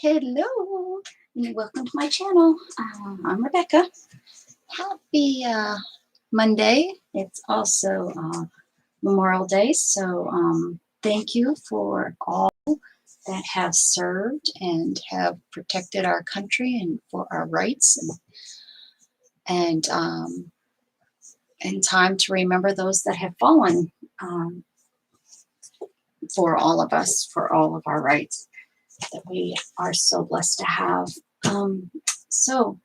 Hello, and welcome to my channel. I'm Rebecca. Happy Monday. It's also Memorial Day, so thank you for all that have served and have protected our country and for our rights, and time to remember those that have fallen for all of us, for all of our rights that we are so blessed to have. So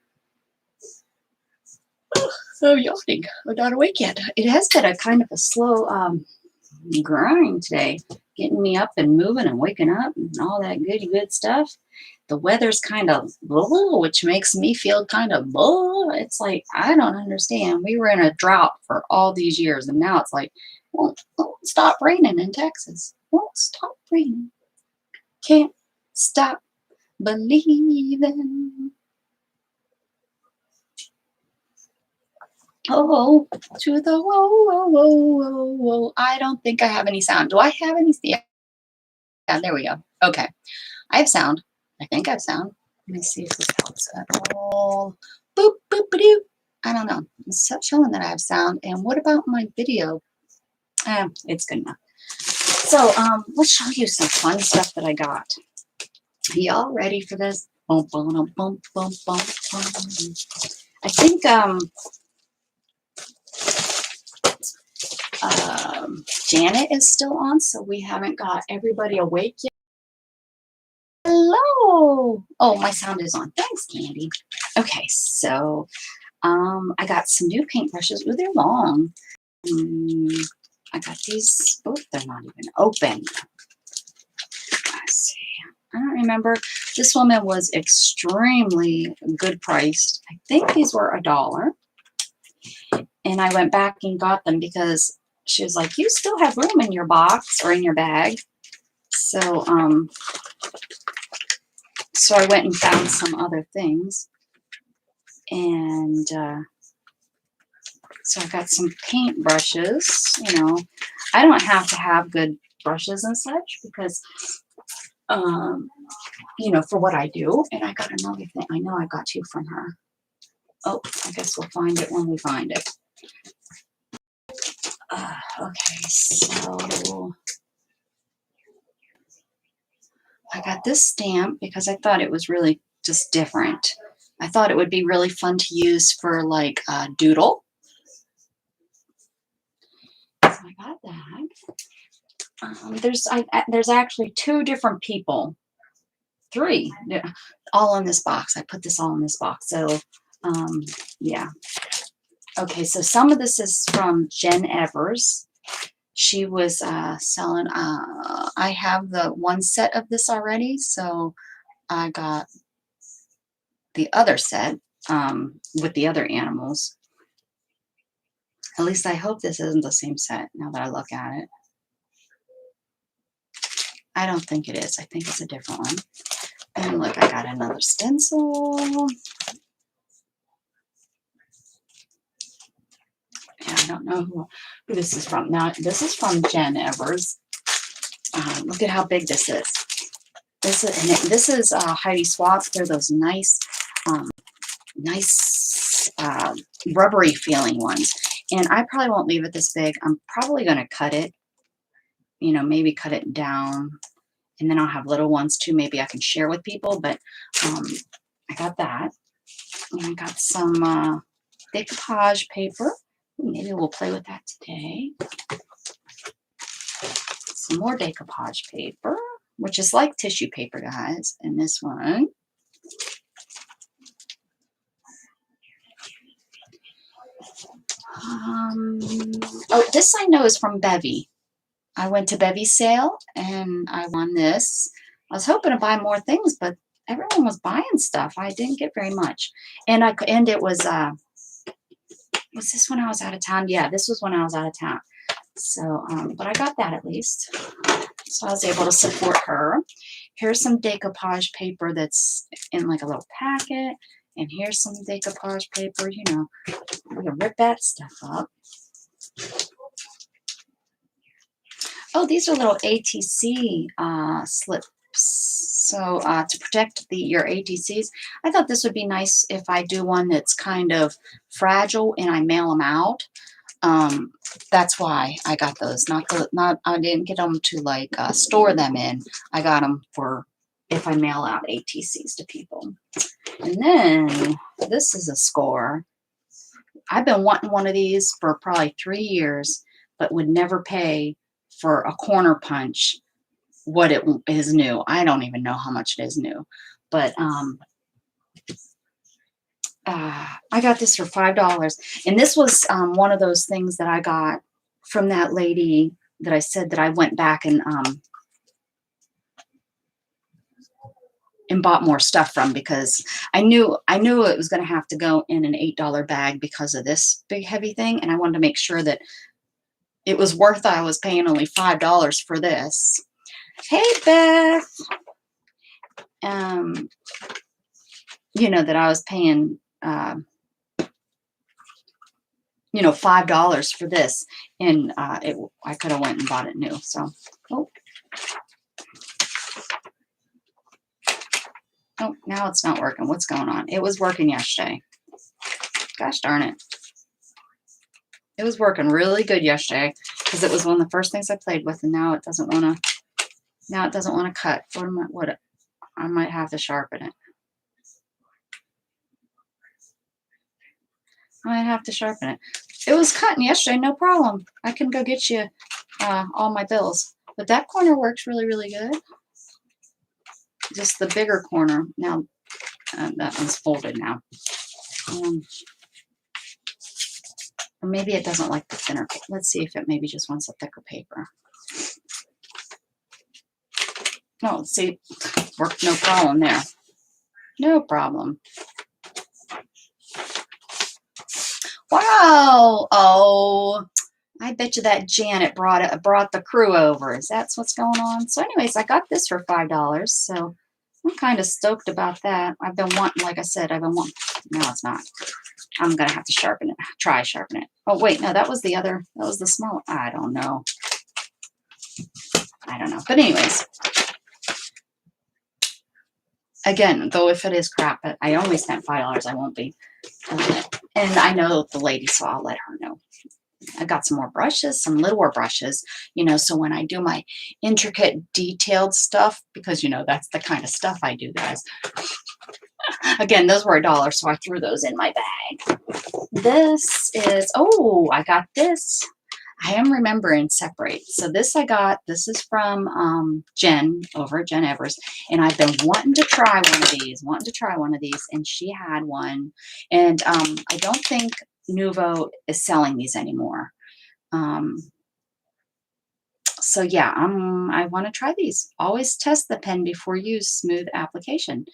yawning. I'm not awake yet. It has been a kind of a slow grind today, getting me up and moving and waking up and all that good stuff. The weather's kind of blah, which makes me feel kind of blah. It's like, I don't understand. We were in a drought for all these years, and now it's like, won't stop raining in Texas. Won't stop raining. Can't stop believing. Oh, to the whoa. I don't think I have any sound. Do I have any? Yeah, there we go. Okay. I have sound. I think I have sound. Let me see if this helps at all. Boop, boop, doo. I don't know. It's showing that I have sound. And what about my video? It's good enough. So, let's show you some fun stuff that I got. Y'all ready for this? Bum, bum, bum, bum, bum, bum. I think, Janet is still on, so we haven't got everybody awake yet. Hello. Oh, my sound is on. Thanks, Candy. Okay, so I got some new paintbrushes. Oh, they're long. I got these. Oh, they're not even open. Let's see. I don't remember. This woman was extremely good priced. I think these were $1. And I went back and got them because she was like, you still have room in your box or in your bag. So, so I went and found some other things. And so I got some paint brushes. You know, I don't have to have good brushes and such because, you know, for what I do. And I got another thing. I know I got two from her. Oh, I guess we'll find it when we find it. Okay, so I got this stamp because I thought it was really just different. I thought it would be really fun to use for like a doodle. So I got that. There's actually 2 different people, 3, all in this box. I put this all in this box. So yeah. Okay, so some of this is from Jen Evers. She was selling, I have the one set of this already, so I got the other set with the other animals. At least I hope this isn't the same set now that I look at it. I don't think it is. I think it's a different one. And look, I got another stencil. Yeah, I don't know who this is from. Now, this is from Jen Evers. Look at how big this is. This is Heidi Swaps. They're those nice, rubbery feeling ones. And I probably won't leave it this big. I'm probably going to cut it, you know, maybe cut it down. And then I'll have little ones too. Maybe I can share with people. But I got that. And I got some decoupage paper. Maybe we'll play with that today. Some more decoupage paper, which is like tissue paper, guys. And this one. Oh, this I know is from Bevy. I went to Bevy's sale and I won this. I was hoping to buy more things, but everyone was buying stuff. I didn't get very much. And it was this when I was out of town? Yeah, this was when I was out of town. So, but I got that at least. So I was able to support her. Here's some decoupage paper that's in like a little packet. And here's some decoupage paper, you know, we're going to rip that stuff up. Oh, these are little ATC So to protect your ATCs, I thought this would be nice if I do one that's kind of fragile and I mail them out. That's why I got those. I didn't get them to like store them in. I got them for if I mail out ATCs to people. And then this is a score. I've been wanting one of these for probably 3 years, but would never pay for a corner punch what it is new. I don't even know how much it is new, but I got this for $5, and this was one of those things that I got from that lady that I said that I went back and bought more stuff from, because I knew it was going to have to go in an $8 bag because of this big heavy thing, and I wanted to make sure that it was worth. I was paying only $5 for this. Hey, Beth. You know, that I was paying, you know, $5 for this, and I could have went and bought it new. So, oh, now it's not working. What's going on? It was working yesterday. Gosh darn it. It was working really good yesterday because it was one of the first things I played with, and now it doesn't want to. Now it doesn't want to cut. I might have to sharpen it. I might have to sharpen it. It was cutting yesterday, no problem. I can go get you all my bills. But that corner works really, really good. Just the bigger corner. Now, that one's folded now. Or maybe it doesn't like the thinner. Let's see if it maybe just wants a thicker paper. No, see, worked no problem there. No problem. Wow. Oh, I bet you that Janet brought the crew over. Is that what's going on? So anyways, I got this for $5. So I'm kind of stoked about that. I've been wanting, like I said, no, it's not. I'm going to have to sharpen it. Try sharpen it. Oh, wait, no, that was the small. I don't know. But anyways, again, though, if it is crap, but I only spent $5, I won't be. And I know the lady, so I'll let her know. I got some more brushes, some littler brushes, you know, so when I do my intricate, detailed stuff, because, you know, that's the kind of stuff I do, guys. Again, those were $1, so I threw those in my bag. This is, oh, I got this. I am remembering Separate. So this is from Jen over at Jen Evers, and I've been wanting to try one of these, and she had one, and I don't think Nuvo is selling these anymore. So yeah, I want to try these. Always test the pen before use. Smooth application.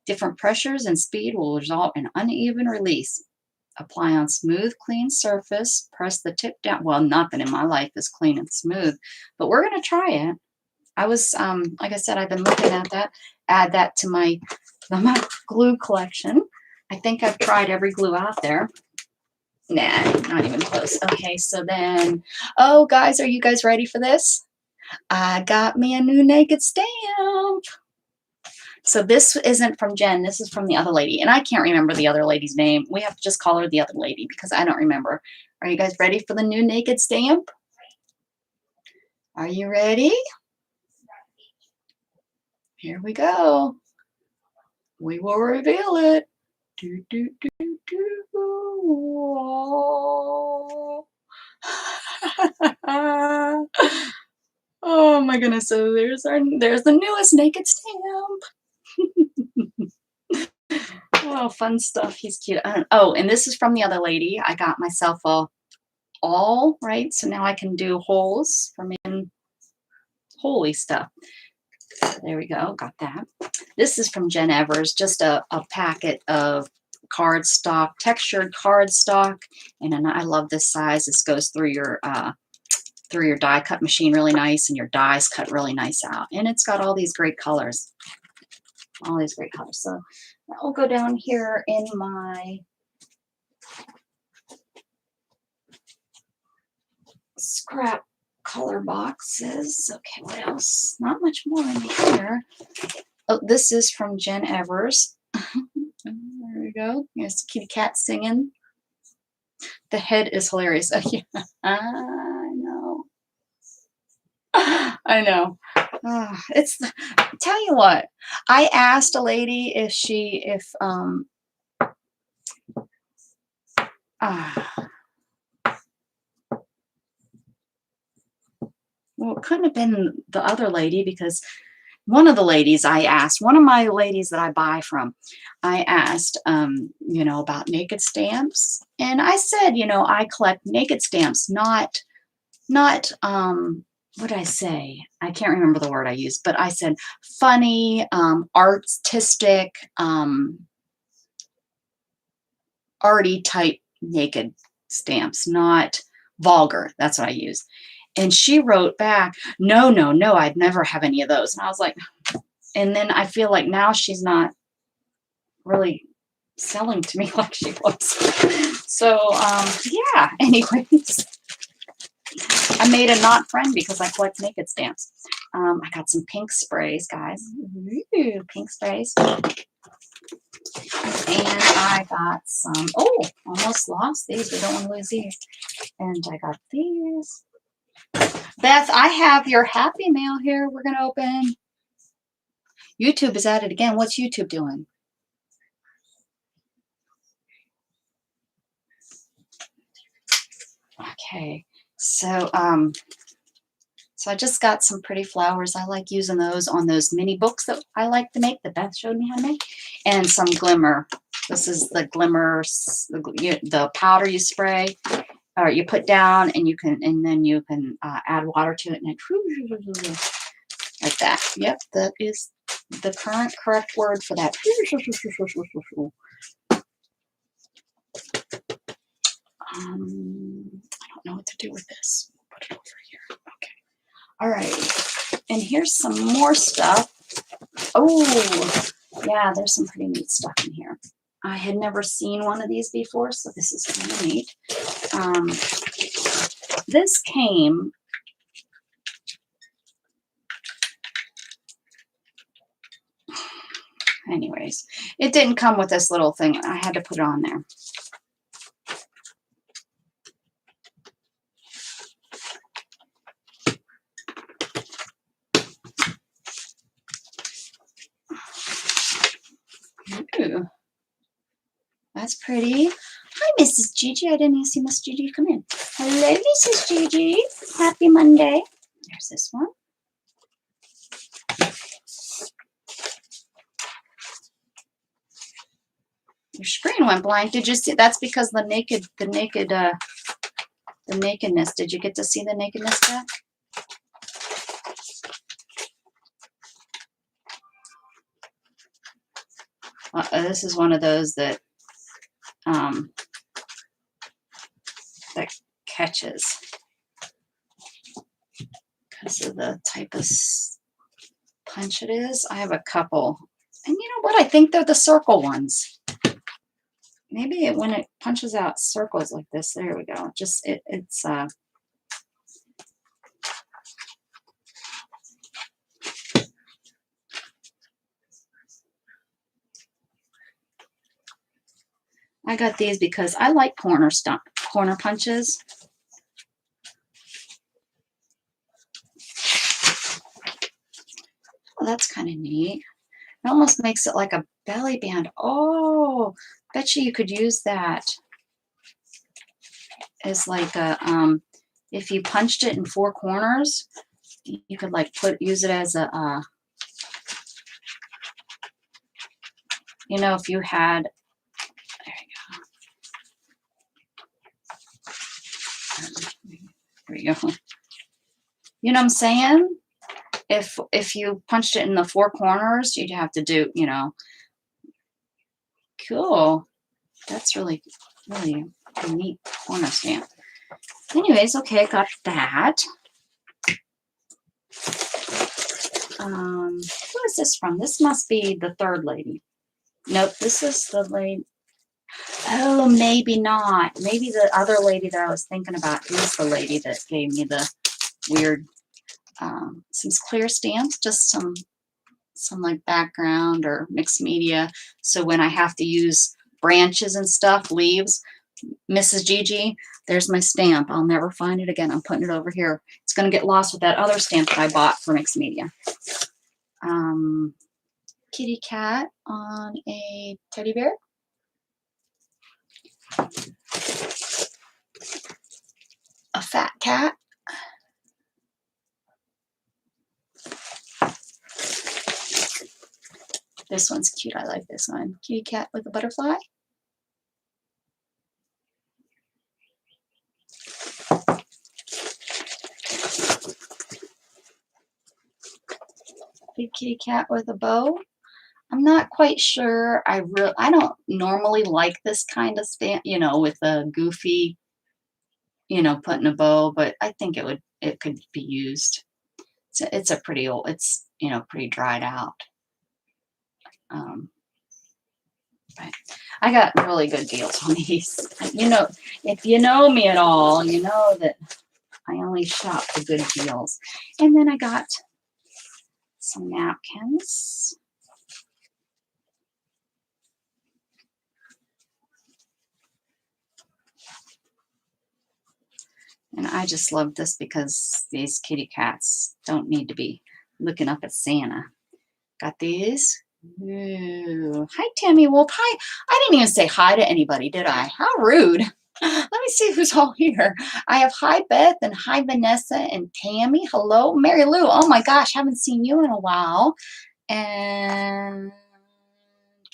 Different pressures and speed will result in uneven release. Apply on smooth, clean surface. Press the tip down. Well, not that in my life is clean and smooth, but we're going to try it. I was, like I said, I've been looking at that. Add that to my glue collection. I think I've tried every glue out there. Nah, not even close. Okay, so then, oh, guys, are you guys ready for this? I got me a new naked stamp. So this isn't from Jen. This is from the other lady. And I can't remember the other lady's name. We have to just call her the other lady because I don't remember. Are you guys ready for the new naked stamp? Are you ready? Here we go. We will reveal it. Do, do, do, do. Oh my goodness. So there's the newest naked stamp. Oh, fun stuff. He's cute. Oh, and this is from the other lady. I got myself a all, right? So now I can do holes for making holy stuff. There we go. Got that. This is from Jen Evers. Just a packet of cardstock, textured cardstock. And then I love this size. This goes through your die cut machine really nice, and your dies cut really nice out. And it's got all these great colors. All these great colors. So that will go down here in my scrap color boxes. Okay, what else? Not much more in here. Oh, this is from Jen Evers. There we go. Yes, kitty cat singing. The head is hilarious. Oh, yeah, I know. I know. It's tell you what. I asked a lady uh, well, it couldn't have been the other lady because one of the ladies I asked, one of my ladies that I buy from, I asked, about naked stamps. And I said, I collect naked stamps, not, what did I say? I can't remember the word I used, but I said funny, artistic, arty type naked stamps, not vulgar. That's what I used. And she wrote back, no, no, no, I'd never have any of those. And I was like, and then I feel like now she's not really selling to me like she was. So, yeah, anyways, I made a not friend because I collect naked stamps. I got some pink sprays, guys. Ooh, pink sprays. And I got some, oh, almost lost these. We don't want to lose these. And I got these. Beth, I have your Happy Mail here. We're going to open. YouTube is at it again. What's YouTube doing? Okay. So I just got some pretty flowers. I like using those on those mini books that I like to make, that Beth showed me how to make. And some glimmer. This is the glimmer, the powder you spray, or you put down, and then you can add water to it, and it, like that. Yep, that is the correct word for that. I don't know what to do with this. Put it over here. Okay. All right. And here's some more stuff. Oh, yeah, there's some pretty neat stuff in here. I had never seen one of these before, so this is kind of neat. This came, anyways, it didn't come with this little thing. I had to put it on there. Ooh, that's pretty. Hi, Mrs. Gigi. I didn't even see Miss Gigi come in. Hello, Mrs. Gigi. Happy Monday. There's this one. Your screen went blank. Did you see? That's because the nakedness. Did you get to see the nakedness back? This is one of those that catches because of the type of punch it is. I have a couple, and you know what? I think they're the circle ones. Maybe when it punches out circles like this, there we go. Just it's I got these because I like corner punches. Oh, that's kind of neat. It almost makes it like a belly band. Oh, bet you could use that as like a if you punched it in 4 corners, you could like use it as a if you had, there you go. You know what I'm saying? If you punched it in the 4 corners, you'd have to do, cool. That's really, really a neat corner stamp. Anyways, okay, I got that. Who is this from? This must be the third lady. Nope, this is the lady. Oh, maybe not. Maybe the other lady that I was thinking about is the lady that gave me the weird, some clear stamps, just some some like background or mixed media. So when I have to use branches and stuff, leaves, Mrs. Gigi, there's my stamp. I'll never find it again. I'm putting it over here. It's going to get lost with that other stamp that I bought for mixed media. Kitty cat on a teddy bear. A fat cat. This one's cute. I like this one. Kitty cat with a butterfly. Big kitty cat with a bow. I'm not quite sure. I don't normally like this kind of stamp, you know, with a goofy, you know, putting a bow, but I think it could be used. It's a pretty old, it's, you know, pretty dried out. But I got really good deals on these. You know, if you know me at all, you know that I only shop for good deals. And then I got some napkins. And I just love this because these kitty cats don't need to be looking up at Santa. Got these. Ooh. Hi, Tammy Wolf. Hi. I didn't even say hi to anybody, did I? How rude. Let me see who's all here. I have hi, Beth, and hi, Vanessa, and Tammy. Hello, Mary Lou. Oh, my gosh. Haven't seen you in a while. And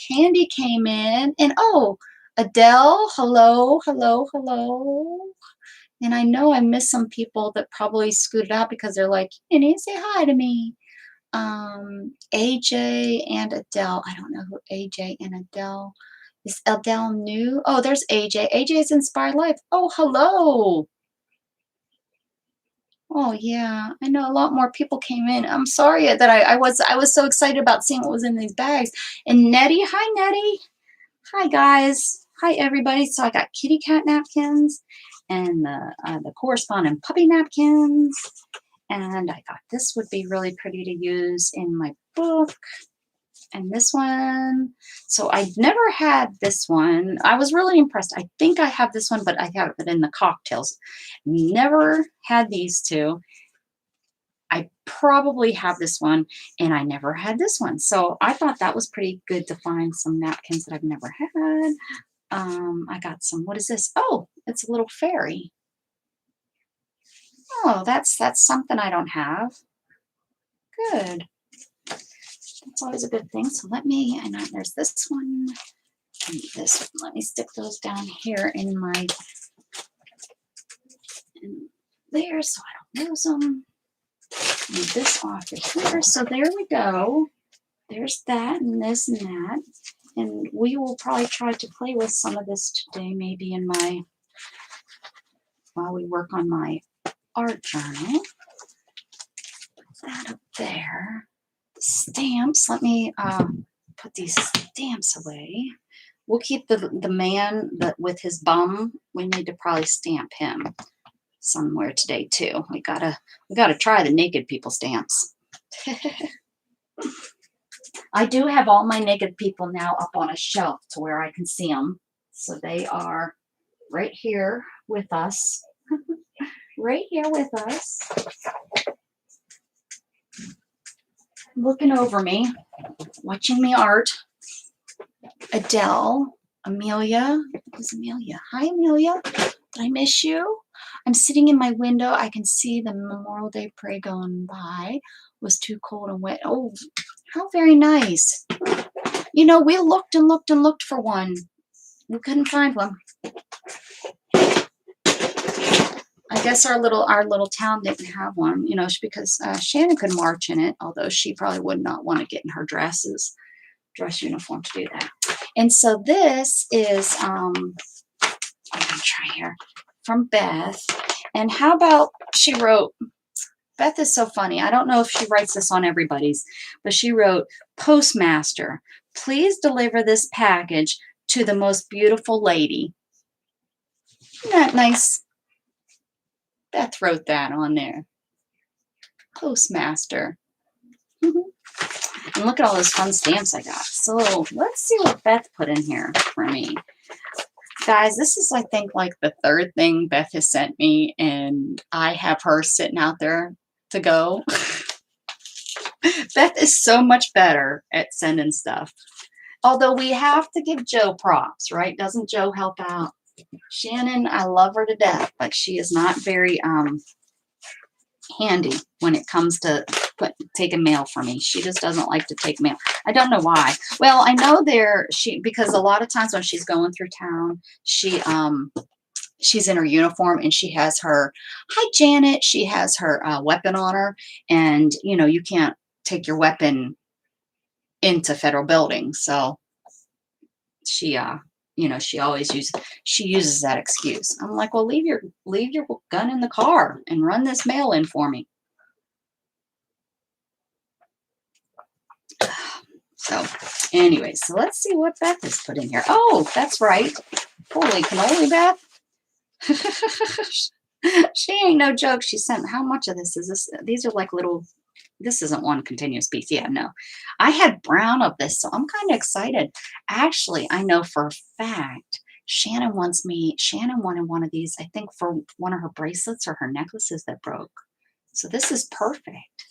Candy came in. And, oh, Adele. Hello, hello, hello. And I know I missed some people that probably scooted out because they're like, you need to say hi to me. AJ and Adele. I don't know who AJ and Adele. Is Adele new? Oh, there's AJ. AJ is Inspired Life. Oh, hello. Oh yeah, I know a lot more people came in. I'm sorry that I was so excited about seeing what was in these bags. And Nettie, hi Nettie. Hi guys. Hi everybody. So I got kitty cat napkins and the corresponding puppy napkins. And I thought this would be really pretty to use in my book. And this one. So I never had this one. I was really impressed. I think I have this one, but I have it in the cocktails. Never had these two. I probably have this one, and I never had this one. So I thought that was pretty good to find some napkins that I've never had. I got some, what is this? Oh, it's a little fairy. Oh, that's something I don't have. Good. That's always a good thing. So let me, and there's this one and this one. Let me stick those down here in my, in there so I don't lose them. Move this off of here. So there we go. There's that and this and that. And we will probably try to play with some of this today, maybe in my, while we work on my art journal. Put that up there. Stamps. Let me put these stamps away. We'll keep the man that with his bum. We need to probably stamp him somewhere today too. We gotta try the naked people stamps. I do have all my naked people now up on a shelf to where I can see them. So they are right here with us. Right here with us. Looking over me, watching me art. Adele, Amelia. Who's Amelia? Hi, Amelia. Did I miss you? I'm sitting in my window. I can see the Memorial Day parade going by. It was too cold and wet. Oh, how very nice. You know, we looked and looked and looked for one. We couldn't find one. I guess our little town didn't have one, you know, because Shannon could march in it, although she probably would not want to get in her dress uniform to do that. And so this is, I'm going to try here, from Beth. And how about she wrote, Beth is so funny. I don't know if she writes this on everybody's, but she wrote, Postmaster, please deliver this package to the most beautiful lady. Isn't that nice? Beth wrote that on there. Postmaster. And look at all those fun stamps I got. So let's see what Beth put in here for me. Guys, this is, I think, like the third thing Beth has sent me, and I have her sitting out there to go. Beth is so much better at sending stuff. Although we have to give Joe props, right? Doesn't Joe help out? Shannon, I love her to death, but she is not very handy when it comes to taking mail for me. She just doesn't like to take mail. I don't know why. Well, I know because a lot of times when she's going through town, she's in her uniform and she has her, hi Janet, she has her weapon on her, and you can't take your weapon into federal buildings. So she she uses that excuse. I'm like, well, leave your gun in the car and run this mail in for me. So anyway, so let's see what Beth has put in here. Oh, that's right. Holy cannoli, Beth. She ain't no joke. She sent, how much of this is this? These are like little, this isn't one continuous piece. Yeah, no. I had brown of this, so I'm kind of excited. Actually, I know for a fact, Shannon wanted one of these, I think for one of her bracelets or her necklaces that broke. So this is perfect.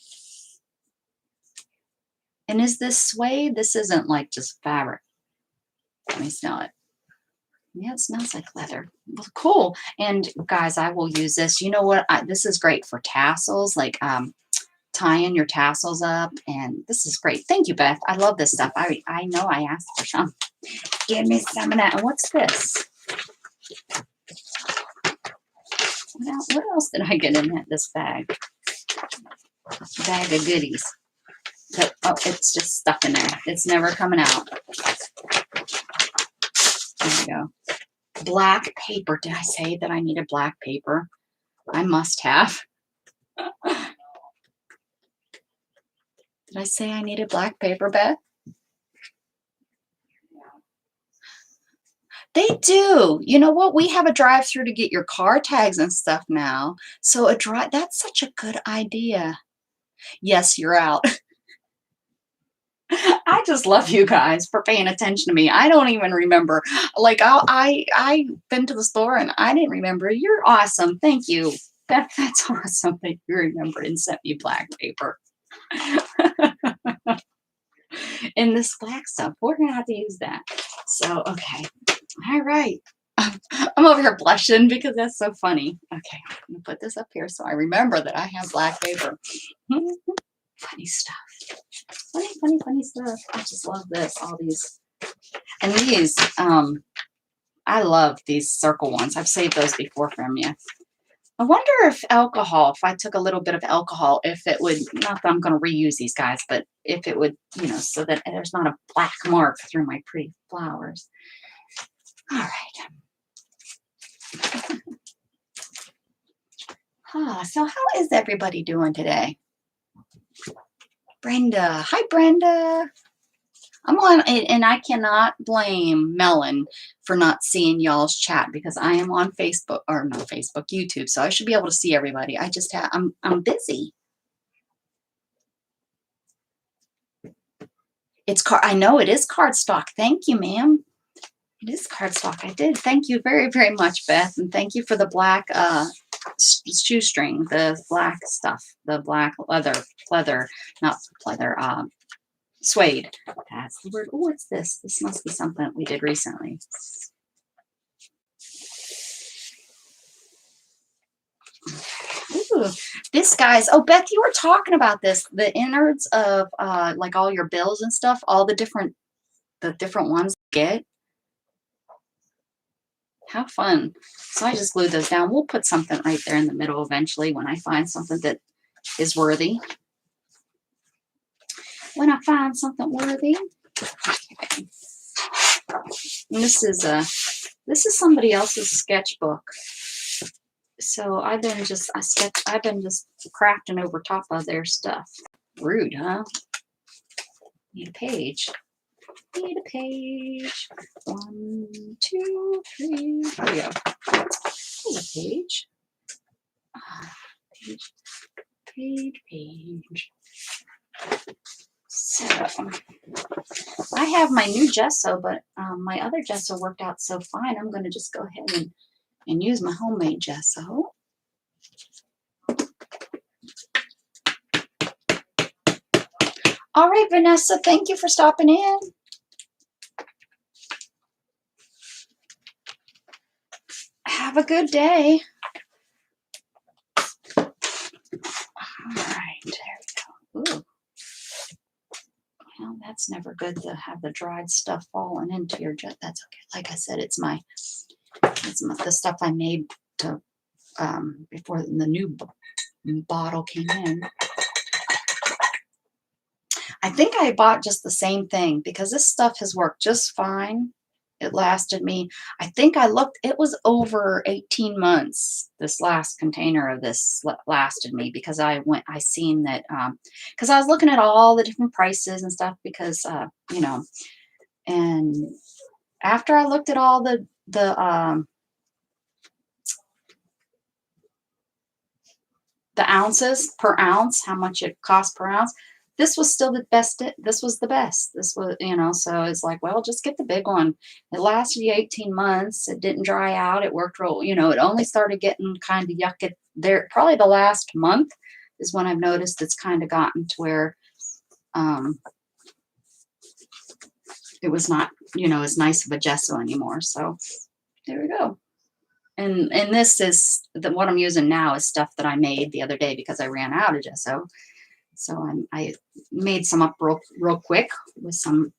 And is this suede? This isn't like just fabric. Let me smell it. Yeah, it smells like leather. Well, cool. And guys, I will use this. You know what? This is great for tassels, like tying your tassels up. And this is great. Thank you, Beth. I love this stuff. I know I asked for some. Give me some of that. And what's this? What else did I get in this bag? Bag of goodies. But, oh, it's just stuck in there. It's never coming out. There we go. Black paper. Did I say that I needed black paper? I must have. Did I say I needed black paper, Beth? They do. You know what? We have a drive-through to get your car tags and stuff now. So that's such a good idea. Yes, you're out. I just love you guys for paying attention to me. I don't even remember. Like I've been to the store and I didn't remember. You're awesome. Thank you. That's awesome that you remembered and sent me black paper. And this black stuff, we're gonna have to use that. So okay. All right. I'm over here blushing because that's so funny. Okay, I'm gonna put this up here so I remember that I have black paper. Funny stuff. Funny stuff. I just love this. All these. And these, I love these circle ones. I've saved those before from you. I wonder if I took a little bit of alcohol, if it would, not that I'm going to reuse these guys, but if it would, so that there's not a black mark through my pretty flowers. All right. So how is everybody doing today? Brenda. Hi, Brenda. I'm on, and I cannot blame Melon for not seeing y'all's chat because I am on Facebook, or not Facebook, YouTube, so I should be able to see everybody. I just I'm busy. I know it is cardstock. Thank you, ma'am. It is cardstock. I did. Thank you very, very much, Beth, and thank you for the black shoestring, the black stuff, the black leather, not leather, suede. That's the word. Oh, what's this? This must be something we did recently. Ooh, this guy's. Oh, Beth, you were talking about this. The innards of like all your bills and stuff. All the different ones you get. How fun. So I just glued those down. We'll put something right there in the middle eventually when I find something that is worthy. When I find something worthy. Okay. And this is somebody else's sketchbook. So I've been just crafting over top of their stuff. Rude, huh? Need a page. Need a page. 1, 2, 3. Here we go. There's a page. Page. So I have my new gesso, but my other gesso worked out so fine. I'm going to just go ahead and use my homemade gesso. All right, Vanessa, thank you for stopping in. Have a good day. All right, there we go. Ooh. Well, that's never good to have the dried stuff falling into your jet. That's okay. Like I said, it's the stuff I made to before the new bottle came in. I think I bought just the same thing because this stuff has worked just fine. It lasted me, I think I looked, it was over 18 months. This last container of this lasted me because I seen that, because I was looking at all the different prices and stuff because, you know, and after I looked at all the ounces per ounce, how much it cost per ounce, this was still the best. This was the best. This was, you know, so it's like, well, just get the big one. It lasted you 18 months. It didn't dry out. It worked real, you know, it only started getting kind of yucky there. Probably the last month is when I've noticed it's kind of gotten to where it was not, you know, as nice of a gesso anymore. So there we go. And this is what I'm using now is stuff that I made the other day because I ran out of gesso. So I made some up real quick with some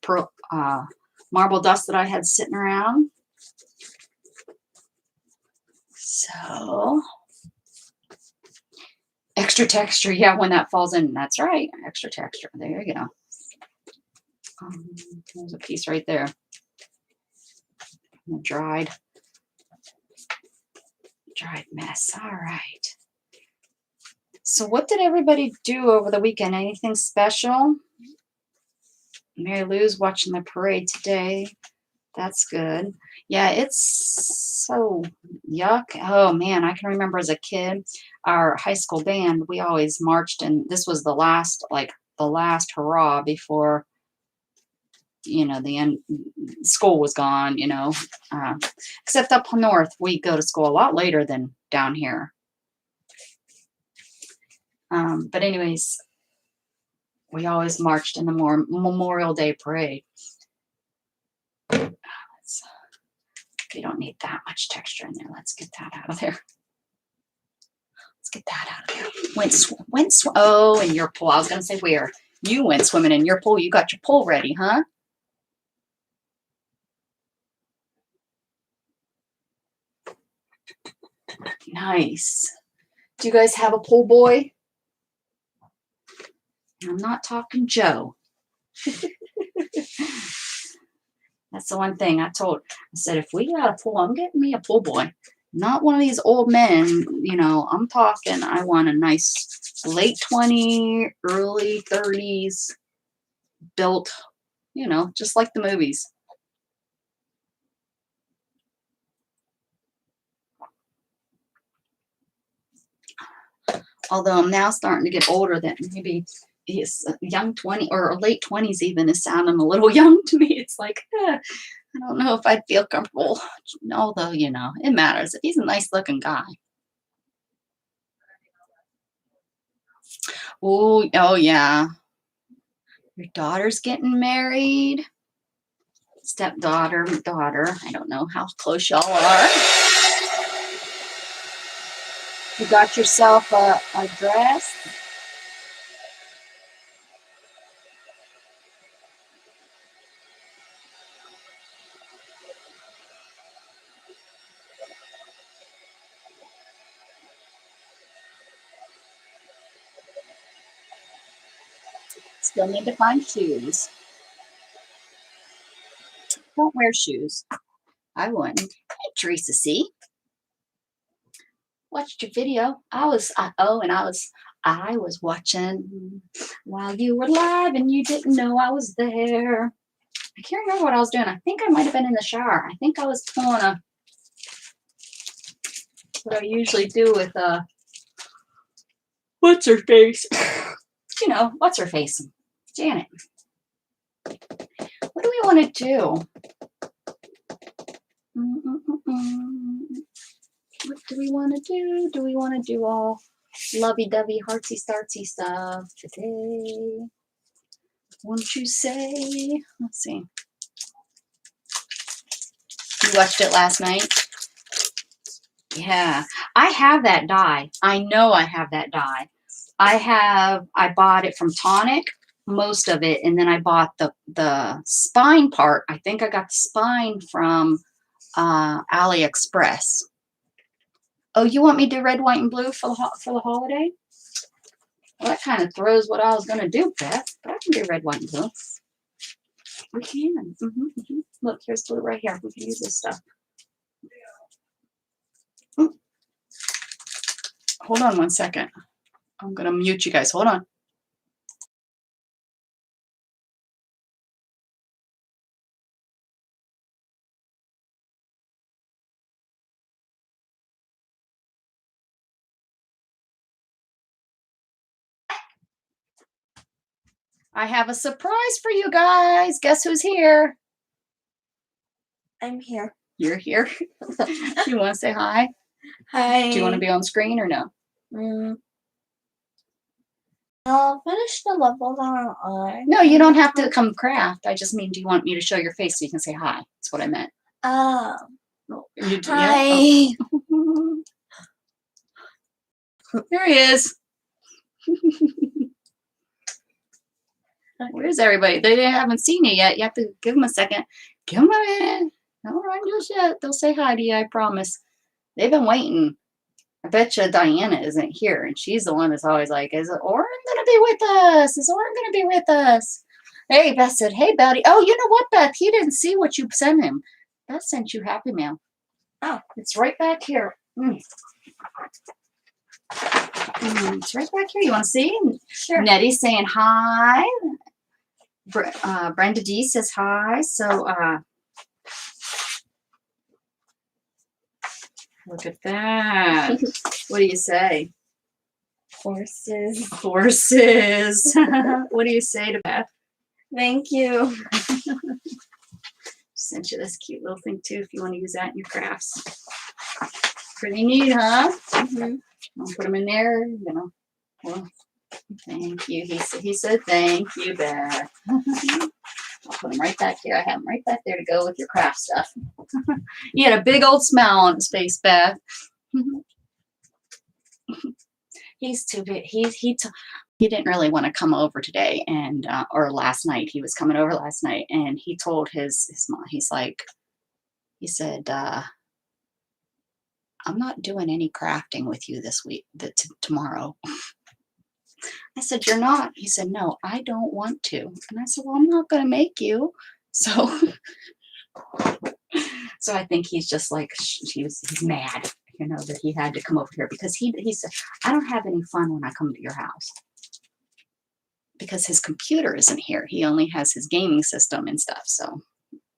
marble dust that I had sitting around. So extra texture, yeah, when that falls in, that's right, extra texture. There you go. There's a piece right there. Dried mess. All right. So what did everybody do over the weekend? Anything special? Mary Lou's watching the parade today. That's good. Yeah, it's so yuck. Oh man, I can remember as a kid, our high school band, we always marched, and this was the last hurrah before, you know, the end, school was gone, you know. Except up north, we go to school a lot later than down here. But anyways, we always marched in the Memorial Day parade. We don't need that much texture in there. Let's get that out of there. Let's get that out of there. Oh, in your pool. I was going to say where. You went swimming in your pool. You got your pool ready, huh? Nice. Do you guys have a pool boy? I'm not talking Joe. That's the one thing I said, if we got a pool, I'm getting me a pool boy. Not one of these old men, you know, I'm talking, I want a nice late 20s, early 30s built, you know, just like the movies. Although I'm now starting to get older, that maybe his young 20 or late 20s even is sounding a little young to me. It's like, I don't know if I'd feel comfortable. Although, you know, it matters. If he's a nice looking guy. Oh yeah. Your daughter's getting married. Stepdaughter, daughter. I don't know how close y'all are. You got yourself a dress. Still need to find shoes. Don't wear shoes. I wouldn't. Hey, Teresa C. Watched your video. I was watching while you were live and you didn't know I was there. I can't remember what I was doing. I think I might have been in the shower. I think I was pulling what I usually do with what's her face? You know, what's her face? Janet, what do we want to do? What do we want to do? Do we want to do all lovey-dovey, heartsy-startsy stuff today? Won't you say? Let's see. You watched it last night? Yeah. I have that die. I know I have that die. I bought it from Tonic, most of it, and then I bought the spine part. I think I got the spine from AliExpress. Oh, you want me to do red, white, and blue for the holiday? Well, that kind of throws what I was going to do, Beth. But I can do red, white, and blue. We can. Look, here's blue right here. We can use this stuff. Hold on 1 second. I'm going to mute you guys. Hold on. I have a surprise for you guys. Guess who's here? I'm here. You're here. You want to say hi? Hi. Do you want to be on screen or no? I'll finish the levels on. No, you don't have to come craft. I just mean, do you want me to show your face so you can say hi? That's what I meant. Oh. You do, Hi. Yeah? Oh. There he is. Where's everybody? They haven't seen you yet. You have to give them a second. Give them a minute. Don't run just yet. They'll say hi to you, I promise. They've been waiting. I bet you Diana isn't here, and she's the one that's always like, is Oren going to be with us? Is Oren going to be with us? Hey, Beth said, hey, Betty. Oh, you know what, Beth? He didn't see what you sent him. Beth sent you Happy Mail. Oh, it's right back here. It's right back here. You want to see? Sure. Nettie's saying hi. Brenda D says hi. So, look at that. What do you say? Horses. Horses. What do you say to Beth? Thank you. Sent you this cute little thing too if you want to use that in your crafts. Pretty neat, huh? I'll put them in there. Well, thank you. He said thank you, Beth. I'll put them right back here. I have them right back there to go with your craft stuff. He had a big old smile on his face, Beth. He's too big. He didn't really want to come over today, and or last night. He was coming over last night, and he told his mom. He said, I'm not doing any crafting with you this week. Tomorrow. I said, you're not. He said, no, I don't want to. And I said, well, I'm not going to make you. So, so I think he's just like, he's mad, that he had to come over here because he said, I don't have any fun when I come to your house because his computer isn't here. He only has his gaming system and stuff. So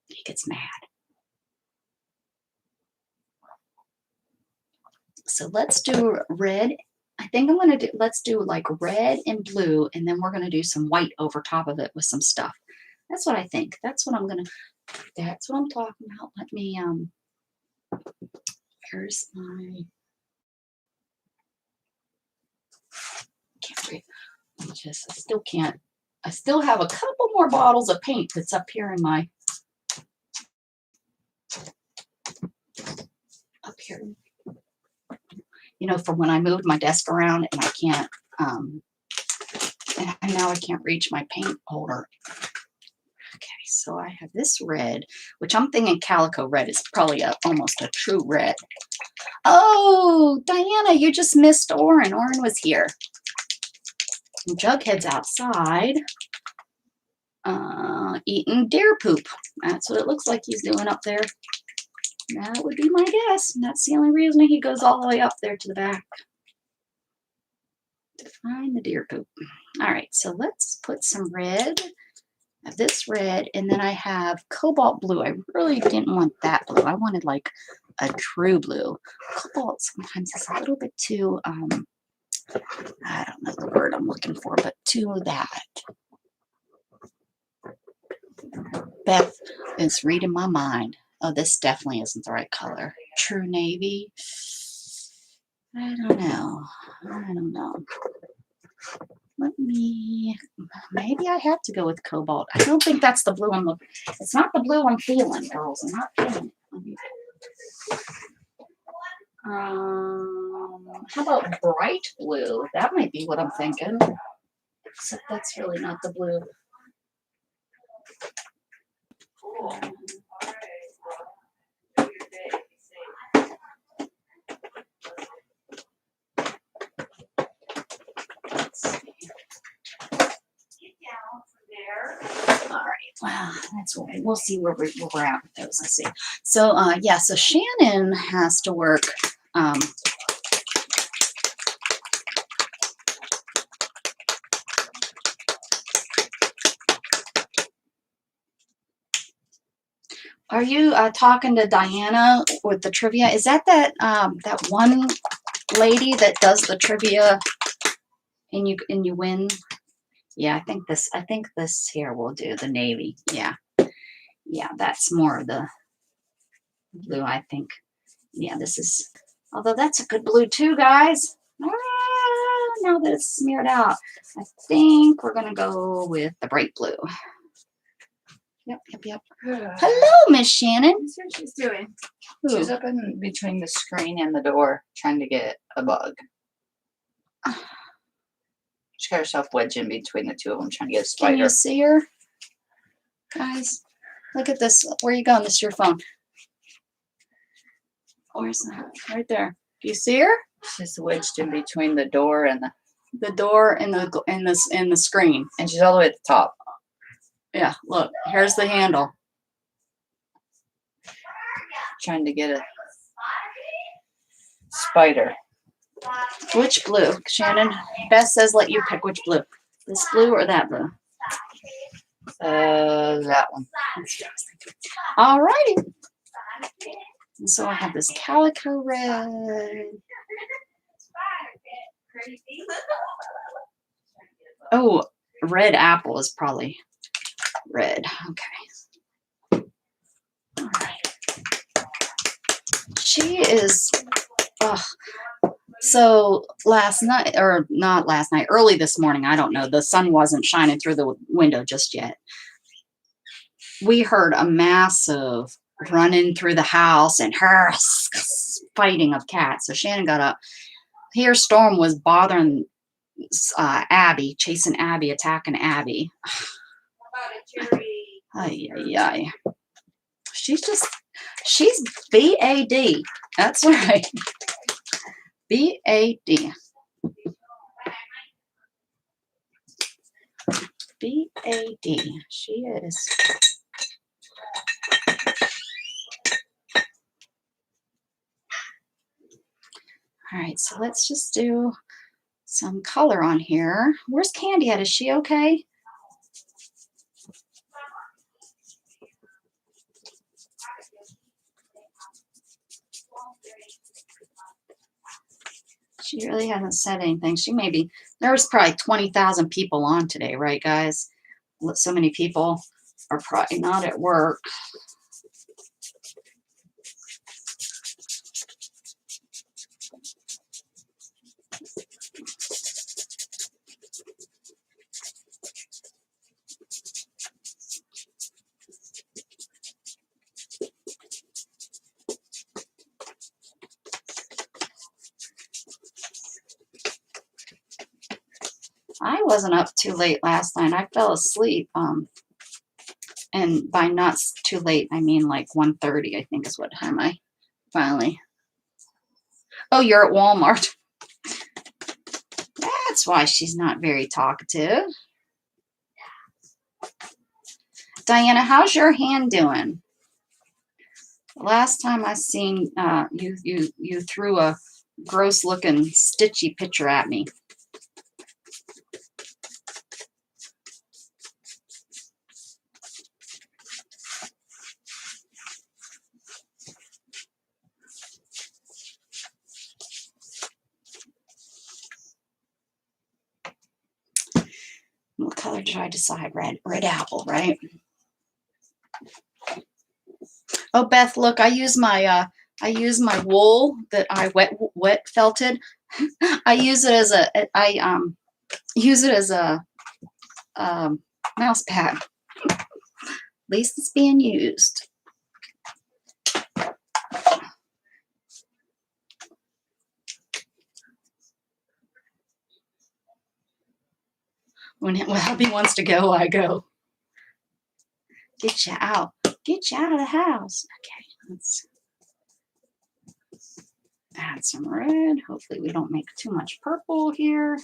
he gets mad. So let's do red. I think I'm going to let's do like red and blue, and then we're going to do some white over top of it with some stuff. That's what I think. That's what I'm talking about. Let me, here's my, can't read. I still have a couple more bottles of paint that's up here in my, up here. From when I moved my desk around and I can't, and now I can't reach my paint holder. Okay, so I have this red, which I'm thinking calico red is probably almost a true red. Oh, Diana, you just missed Oren. Oren was here. And Jughead's outside eating deer poop. That's what it looks like he's doing up there. That would be my guess. And that's the only reason he goes all the way up there to the back to find the deer poop. All right, so let's put some red. I have this red, and then I have cobalt blue. I really didn't want that blue. I wanted like a true blue. Cobalt sometimes is a little bit too, I don't know the word I'm looking for, but to that. Beth is reading my mind. Oh, this definitely isn't the right color. True navy. I don't know. I don't know. Let me, maybe I have to go with cobalt. I don't think that's the blue I'm looking. It's not the blue I'm feeling, girls. I'm not feeling it. How about bright blue? That might be what I'm thinking. Except that's really not the blue. Let's see. All right. Well, that's what we'll see where we're at with those. Let's see. So, yeah. So Shannon has to work. Are you talking to Diana with the trivia? Is that that one lady that does the trivia and you win? Yeah, I think this here will do the navy. Yeah. Yeah, that's more of the blue, I think. Yeah, this is, although that's a good blue too, guys. Now that it's smeared out, I think we're gonna go with the bright blue. Yep. Hello, Miss Shannon. That's what she's doing. Who? She's up in between the screen and the door trying to get a bug. She got herself wedged in between the two of them trying to get a Can spider. you see her? Guys, look at this. Where are you going? This is your phone. Where's that? Right there. Do you see her? She's wedged in between the door and The door and the screen. and she's all the way at the top. Yeah, look. Here's the handle. Trying to get a spider. Which blue, Shannon? Beth says let you pick which blue. This blue or that blue? That one. All righty. And so I have this calico red. Oh, red apple is probably red. Okay. All right. She is. So last night, or not last night, early this morning, I don't know. The sun wasn't shining through the window just yet. We heard a massive running through the house and her fighting of cats. So Shannon got up. Here, Storm was bothering Abby, chasing Abby, attacking Abby. Ay, ay, ay. She's BAD. That's right. BAD. BAD. She is. All right, so let's just do some color on here. Where's Candy at? Is she okay? She really hasn't said anything. She maybe, there's probably 20,000 people on today, right, guys? So many people are probably not at work. I wasn't up too late last night. I fell asleep. And by not too late, I mean like 1:30, I think is what time I finally. Oh, you're at Walmart. That's why she's not very talkative. Diana, how's your hand doing? Last time I seen you threw a gross looking stitchy picture at me. What color did I decide? Red apple, right? Oh, Beth, look, I use my wool that I wet felted. I use it as I use it as a mouse pad. At least it's being used. When hubby wants to go, I go. Get you out. Get you out of the house. Okay, let's add some red. Hopefully we don't make too much purple here.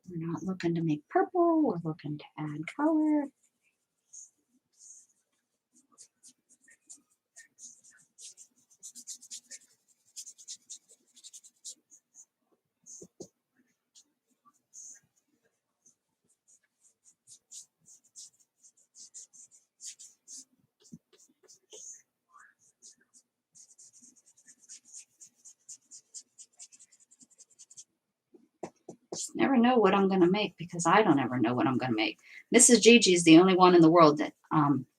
We're not looking to make purple. We're looking to add color. Never know what I'm going to make because I don't ever know what I'm going to make. Mrs. Gigi is the only one in the world that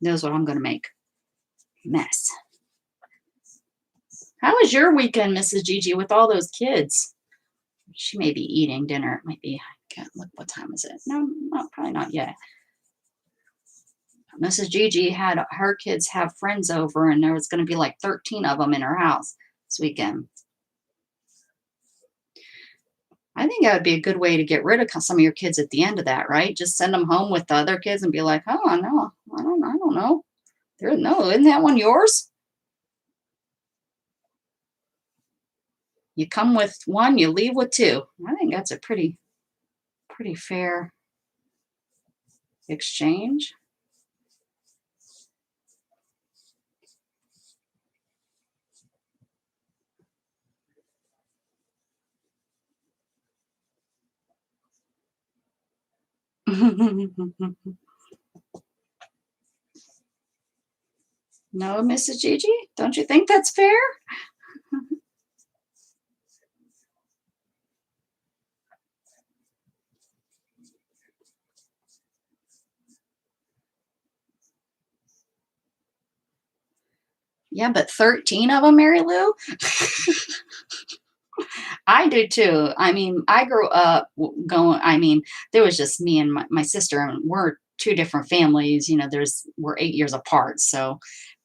knows what I'm going to make. Mess. How was your weekend, Mrs. Gigi, with all those kids? She may be eating dinner. It might be, I can't look, what time is it? No, probably not yet. Mrs. Gigi had her kids have friends over, and there was going to be like 13 of them in her house this weekend. I think that would be a good way to get rid of some of your kids at the end of that, right? Just send them home with the other kids and be like, oh, no, I don't know. No, isn't that one yours? You come with one, you leave with two. I think that's a pretty fair exchange. No, Mrs. Gigi, don't you think that's fair? Yeah, but 13 of them, Mary Lou? I do too. I mean, I grew up there was just me and my sister, and we're two different families. We're 8 years apart. So,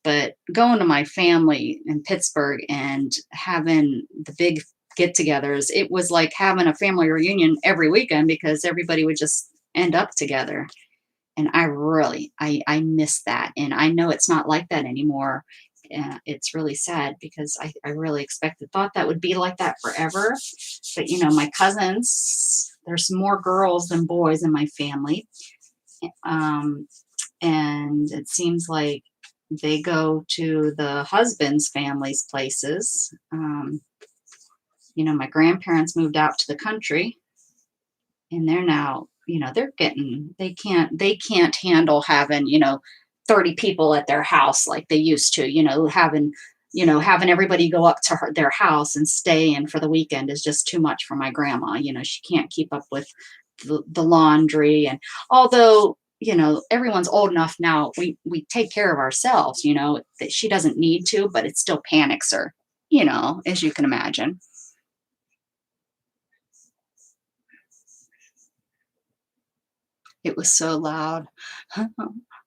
but going to my family in Pittsburgh and having the big get togethers, it was like having a family reunion every weekend because everybody would just end up together. And I miss that. And I know it's not like that anymore. It's really sad because I really thought that would be like that forever. But, my cousins, there's more girls than boys in my family. And it seems like they go to the husband's family's places. My grandparents moved out to the country, and they're now, they can't handle having, 30 people at their house like they used to, having everybody go up to their house and stay in for the weekend is just too much for my grandma. She can't keep up with the laundry. And although, everyone's old enough now, we take care of ourselves, that she doesn't need to, but it still panics her, as you can imagine. It was so loud.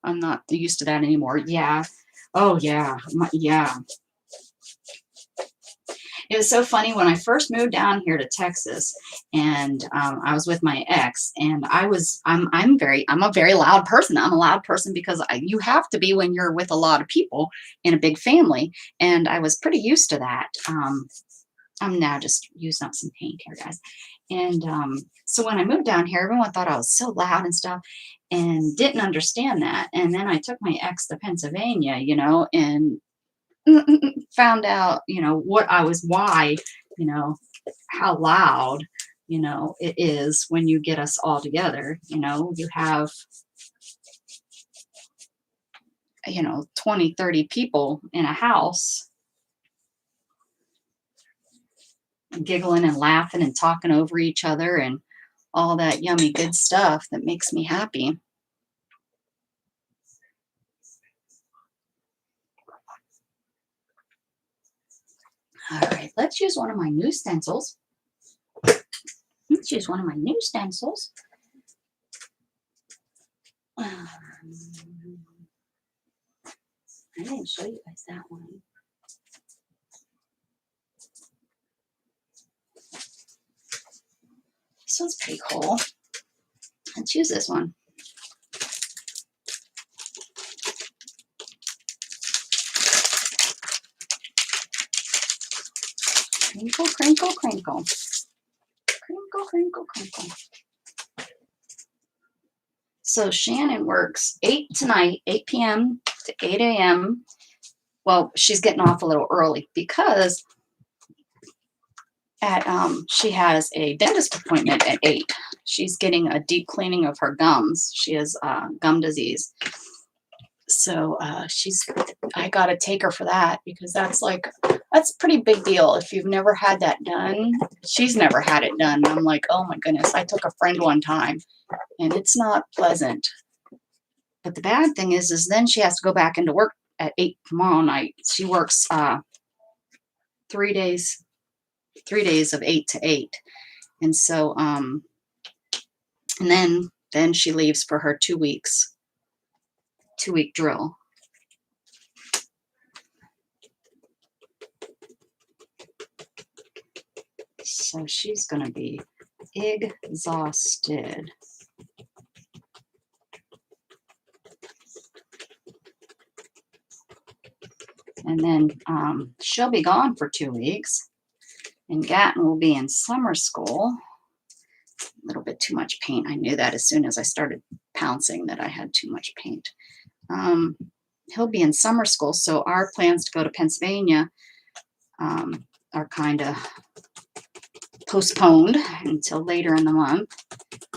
I'm not used to that anymore. Yeah. Oh, yeah. Yeah. It was so funny when I first moved down here to Texas, and I was with my ex, and I'm a very loud person. I'm a loud person because you have to be when you're with a lot of people in a big family, and I was pretty used to that. I'm now just using up some paint here, guys. And so when I moved down here, everyone thought I was so loud and stuff and didn't understand that. And then I took my ex to Pennsylvania, and found out, why, how loud, it is when you get us all together. You have, 20, 30 people in a house giggling and laughing and talking over each other. And all that yummy good stuff that makes me happy. All right, let's use one of my new stencils. Let's use one of my new stencils. I didn't show you guys that one. This one's pretty cool. Let's use this one. Crinkle, crinkle, crinkle. Crinkle, crinkle, crinkle. So Shannon works 8 tonight, 8 p.m. to 8 a.m. Well, she's getting off a little early because she has a dentist appointment at 8. She's getting a deep cleaning of her gums. She has gum disease. So I got to take her for that because that's a pretty big deal. If you've never had that done, she's never had it done. I'm like, oh my goodness. I took a friend one time and it's not pleasant. But the bad thing is then she has to go back into work at 8 tomorrow night. She works 3 days of 8 to 8. And so, and then she leaves for her 2-week drill. So she's going to be exhausted. And then she'll be gone for 2 weeks. And Gatton will be in summer school. A little bit too much paint. I knew that as soon as I started pouncing that I had too much paint. He'll be in summer school. So our plans to go to Pennsylvania are kind of postponed until later in the month.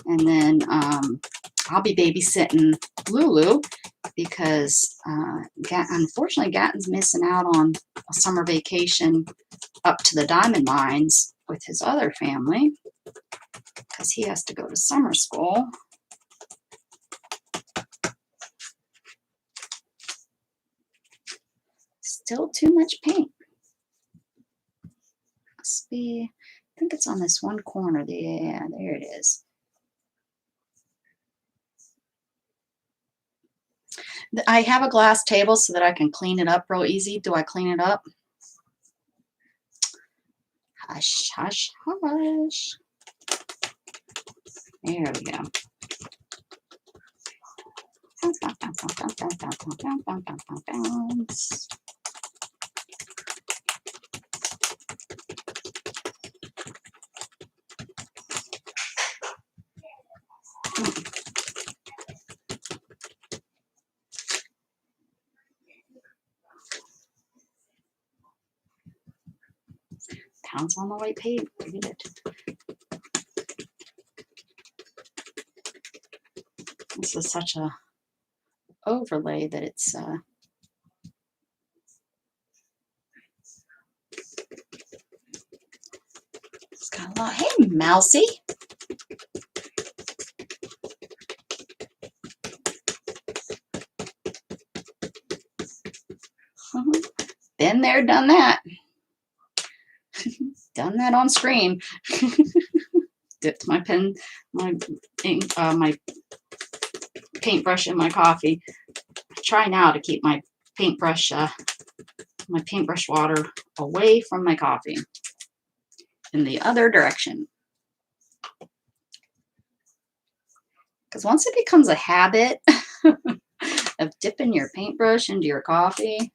And then I'll be babysitting Lulu because unfortunately Gatton's missing out on a summer vacation up to the diamond mines with his other family because he has to go to summer school. Still too much paint. Must be, I think it's on this one corner. Yeah, there it is. I have a glass table so that I can clean it up real easy. Do I clean it up? Hush, hush, hush. There we go. Bounce, bounce, bounce, bounce, bounce, bounce, bounce, bounce, bounce, bounce, bounce, bounce. Pounce on the white paint. Read it. This is such a overlay that it's got a lot. Hey, Mousy. Been there, done that. Done that on screen. Dipped my pen, my paintbrush in my coffee. I try now to keep my paintbrush water away from my coffee in the other direction. Because once it becomes a habit of dipping your paintbrush into your coffee,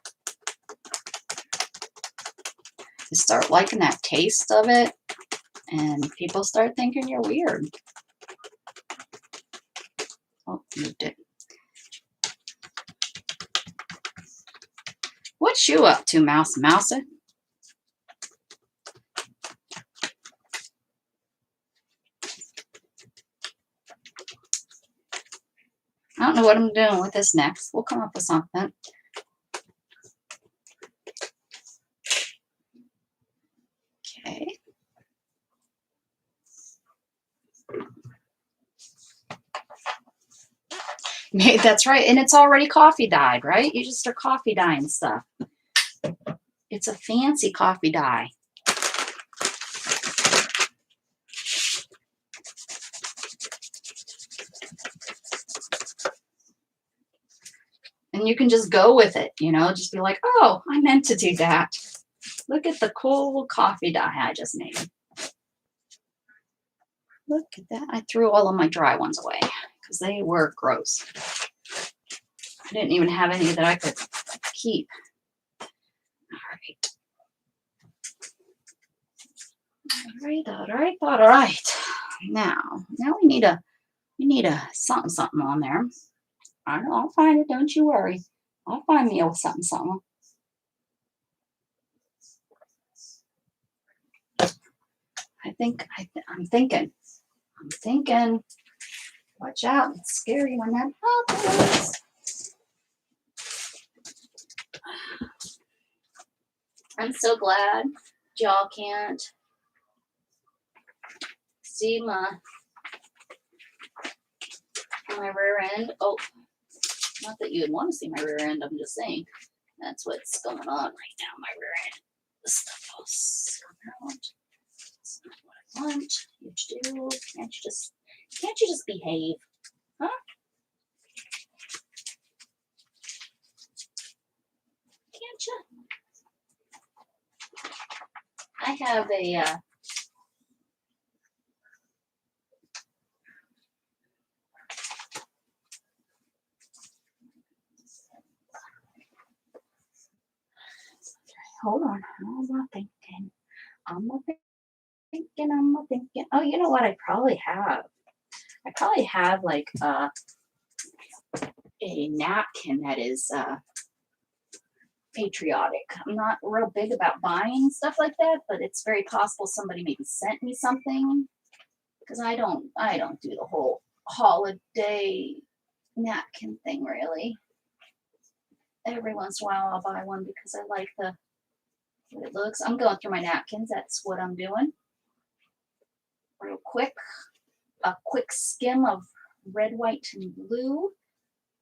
you start liking that taste of it, and people start thinking you're weird. Oh, moved it. What you up to, Mouse? I don't know what I'm doing with this next. We'll come up with something. Okay. That's right. And it's already coffee dyed, right? You just are coffee dyeing stuff. It's a fancy coffee dye. And you can just go with it, you know, just be like, oh, I meant to do that. Look at the cool coffee dye I just made. Look at that. I threw all of my dry ones away because they were gross. I didn't even have any that I could keep. All right. All right. Now we need a something on there. I know, I'll find it. Don't you worry. I'll find me a something. I'm thinking. Watch out. It's scary when that happens. I'm so glad y'all can't see my rear end. Oh, not that you would want to see my rear end. I'm just saying that's what's going on right now. My rear end. The stuff all come out. That's not what I want you to do. Can't you just behave? Huh? Can't you? I have a hold on. I'm thinking. Oh, you know what? I probably have like a napkin that is patriotic. I'm not real big about buying stuff like that, but it's very possible somebody maybe sent me something because I don't do the whole holiday napkin thing really. Every once in a while I'll buy one because I like the way it looks. I'm going through my napkins. That's what I'm doing. Real quick. A quick skim of red, white, and blue,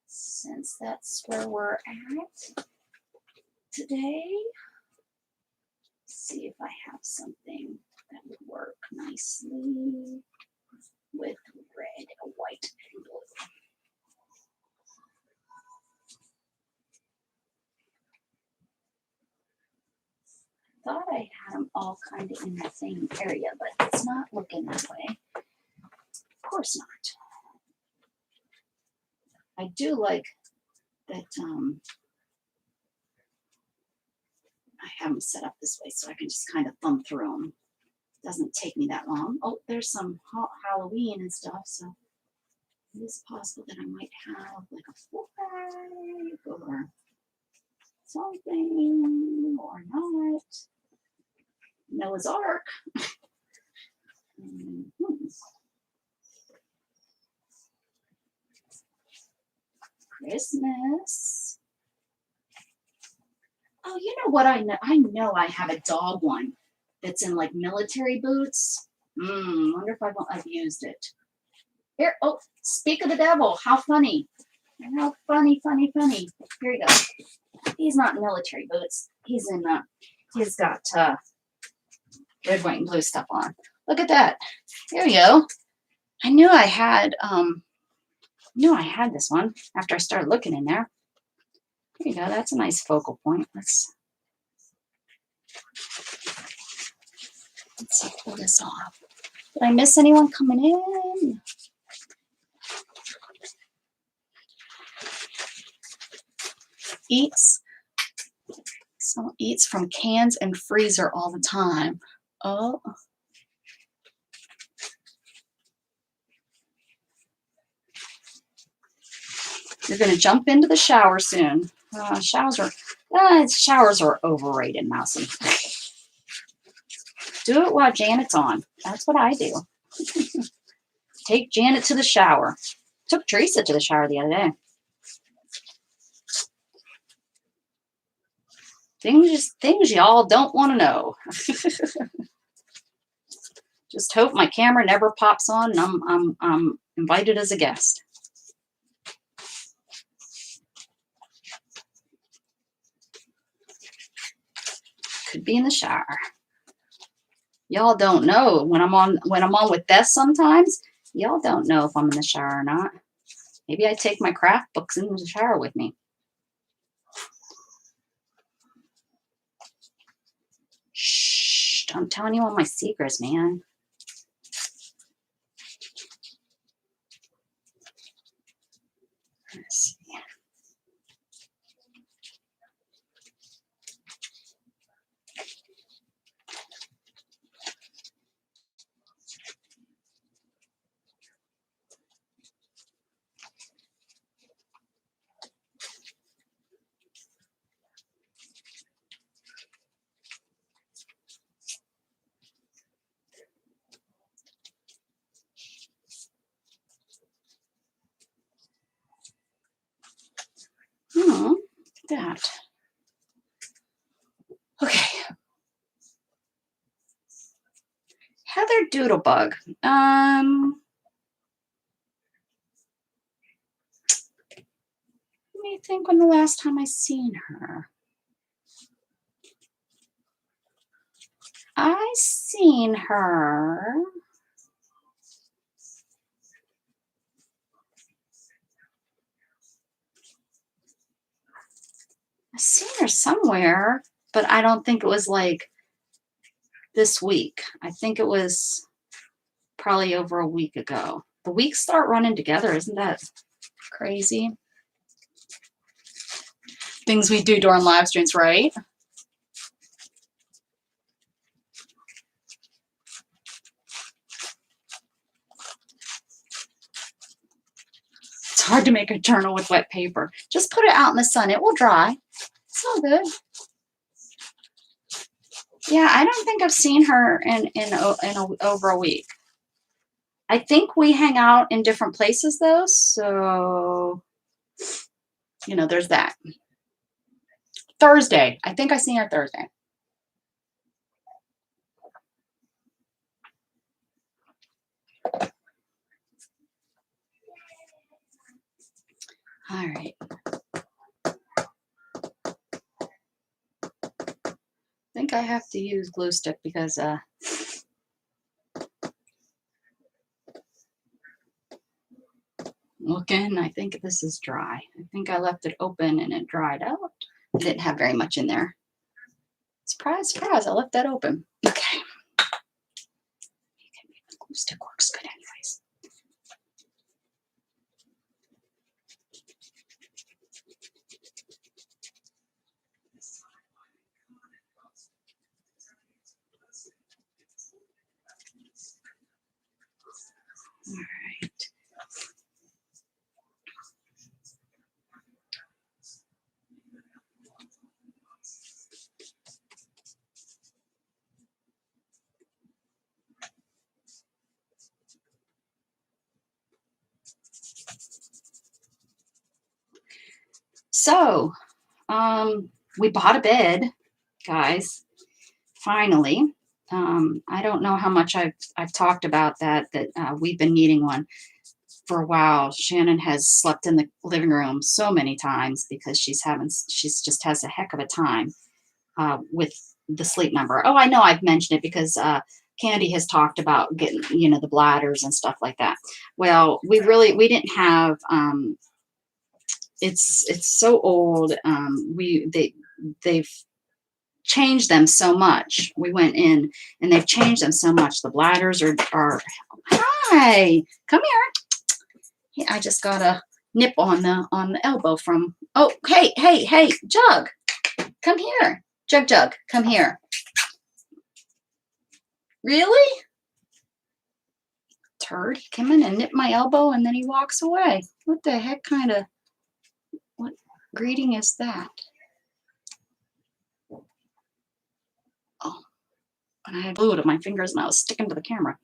since that's where we're at today. See if I have something that would work nicely with red, white, and blue. Thought I had them all kind of in the same area, but it's not looking that way. Of course not. I do like that I have them set up this way so I can just kind of thumb through them. Doesn't take me that long. Oh, there's some Halloween and stuff, so it is possible that I might have like a flag or something or not. Noah's Ark. Christmas. Oh, you know what I know? I know I have a dog one that's in like military boots. Wonder if I've used it. Here, oh, speak of the devil. How funny. How funny. Here you go. He's not in military boots. He's got red, white, and blue stuff on. Look at that. There you go. I knew I had this one after I started looking in there. There you go. That's a nice focal point. Let's pull this off. Did I miss anyone coming in? Someone eats from cans and freezer all the time. Oh. You're going to jump into the shower soon. Showers are overrated, Mousy. Do it while Janet's on. That's what I do. Take Janet to the shower. Took Teresa to the shower the other day. Things y'all don't want to know. Just hope my camera never pops on and I'm invited as a guest. be in the shower. Y'all don't know when I'm on with Beth sometimes. Y'all don't know if I'm in the shower or not. Maybe I take my craft books in the shower with me. Shh, I'm telling you all my secrets, man. Let's see. That. Okay. Heather Doodlebug. Let me think when the last time I seen her. I seen her. I seen her somewhere, but I don't think it was like this week. I think it was probably over a week ago. The weeks start running together. Isn't that crazy? Things we do during live streams, right? It's hard to make a journal with wet paper. Just put it out in the sun. It will dry. It's all good. Yeah, I don't think I've seen her in over a week. I think we hang out in different places though, so you know, there's that. Thursday. I think I seen her Thursday. All right. I think I have to use glue stick because looking, I think this is dry. I think I left it open and it dried out. It didn't have very much in there. Surprise, surprise, I left that open. Okay. The glue stick works good anyways. All right. So, we bought a bed, guys. Finally. I don't know how much I've talked about that we've been needing one for a while. Shannon has slept in the living room so many times because she's just has a heck of a time with the sleep number. Oh, I know I've mentioned it because Candy has talked about getting, you know, the bladders and stuff like that. Well, we didn't have, it's so old. They've changed them so much. We went in and they've changed them so much. The bladders are hi, come here. I just got a nip on the elbow from, oh, hey, Jug, come here. Jug, come here. Really? Turd, he came in and nipped my elbow and then he walks away. What the heck kind of, what greeting is that? Oh, and I had glue to my fingers and I was sticking to the camera.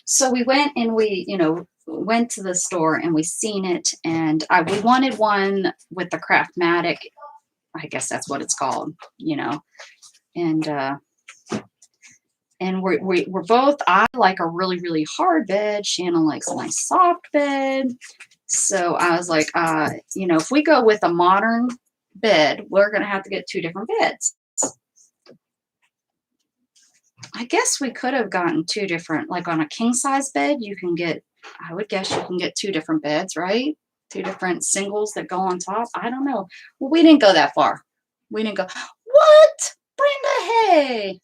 So we went and we, you know, went to the store and we seen it, and we wanted one with the Craftmatic. I guess that's what it's called, you know, and we're both, I like a really, really hard bed. Shannon likes a nice soft bed. So I was like, you know, if we go with a modern bed, we're going to have to get 2 different beds. I guess we could have gotten 2 different, like on a king size bed, you can get, I would guess you can get 2 different beds, right? 2 different singles that go on top. I don't know. Well, we didn't go that far. We didn't go, what? Brenda, hey.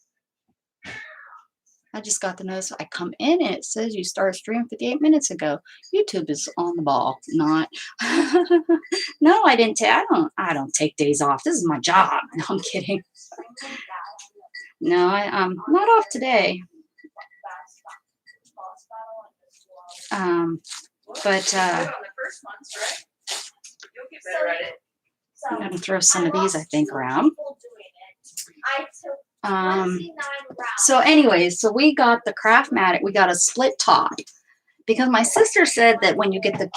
I just got the notice. I come in and it says you started streaming 58 minutes ago. YouTube is on the ball. Not. No, I didn't. I don't take days off. This is my job. No, I'm kidding. No, I'm not off today. But I'm gonna throw some of these, I think, around. So anyways, so we got the Craftmatic, we got a split top because my sister said that when you get the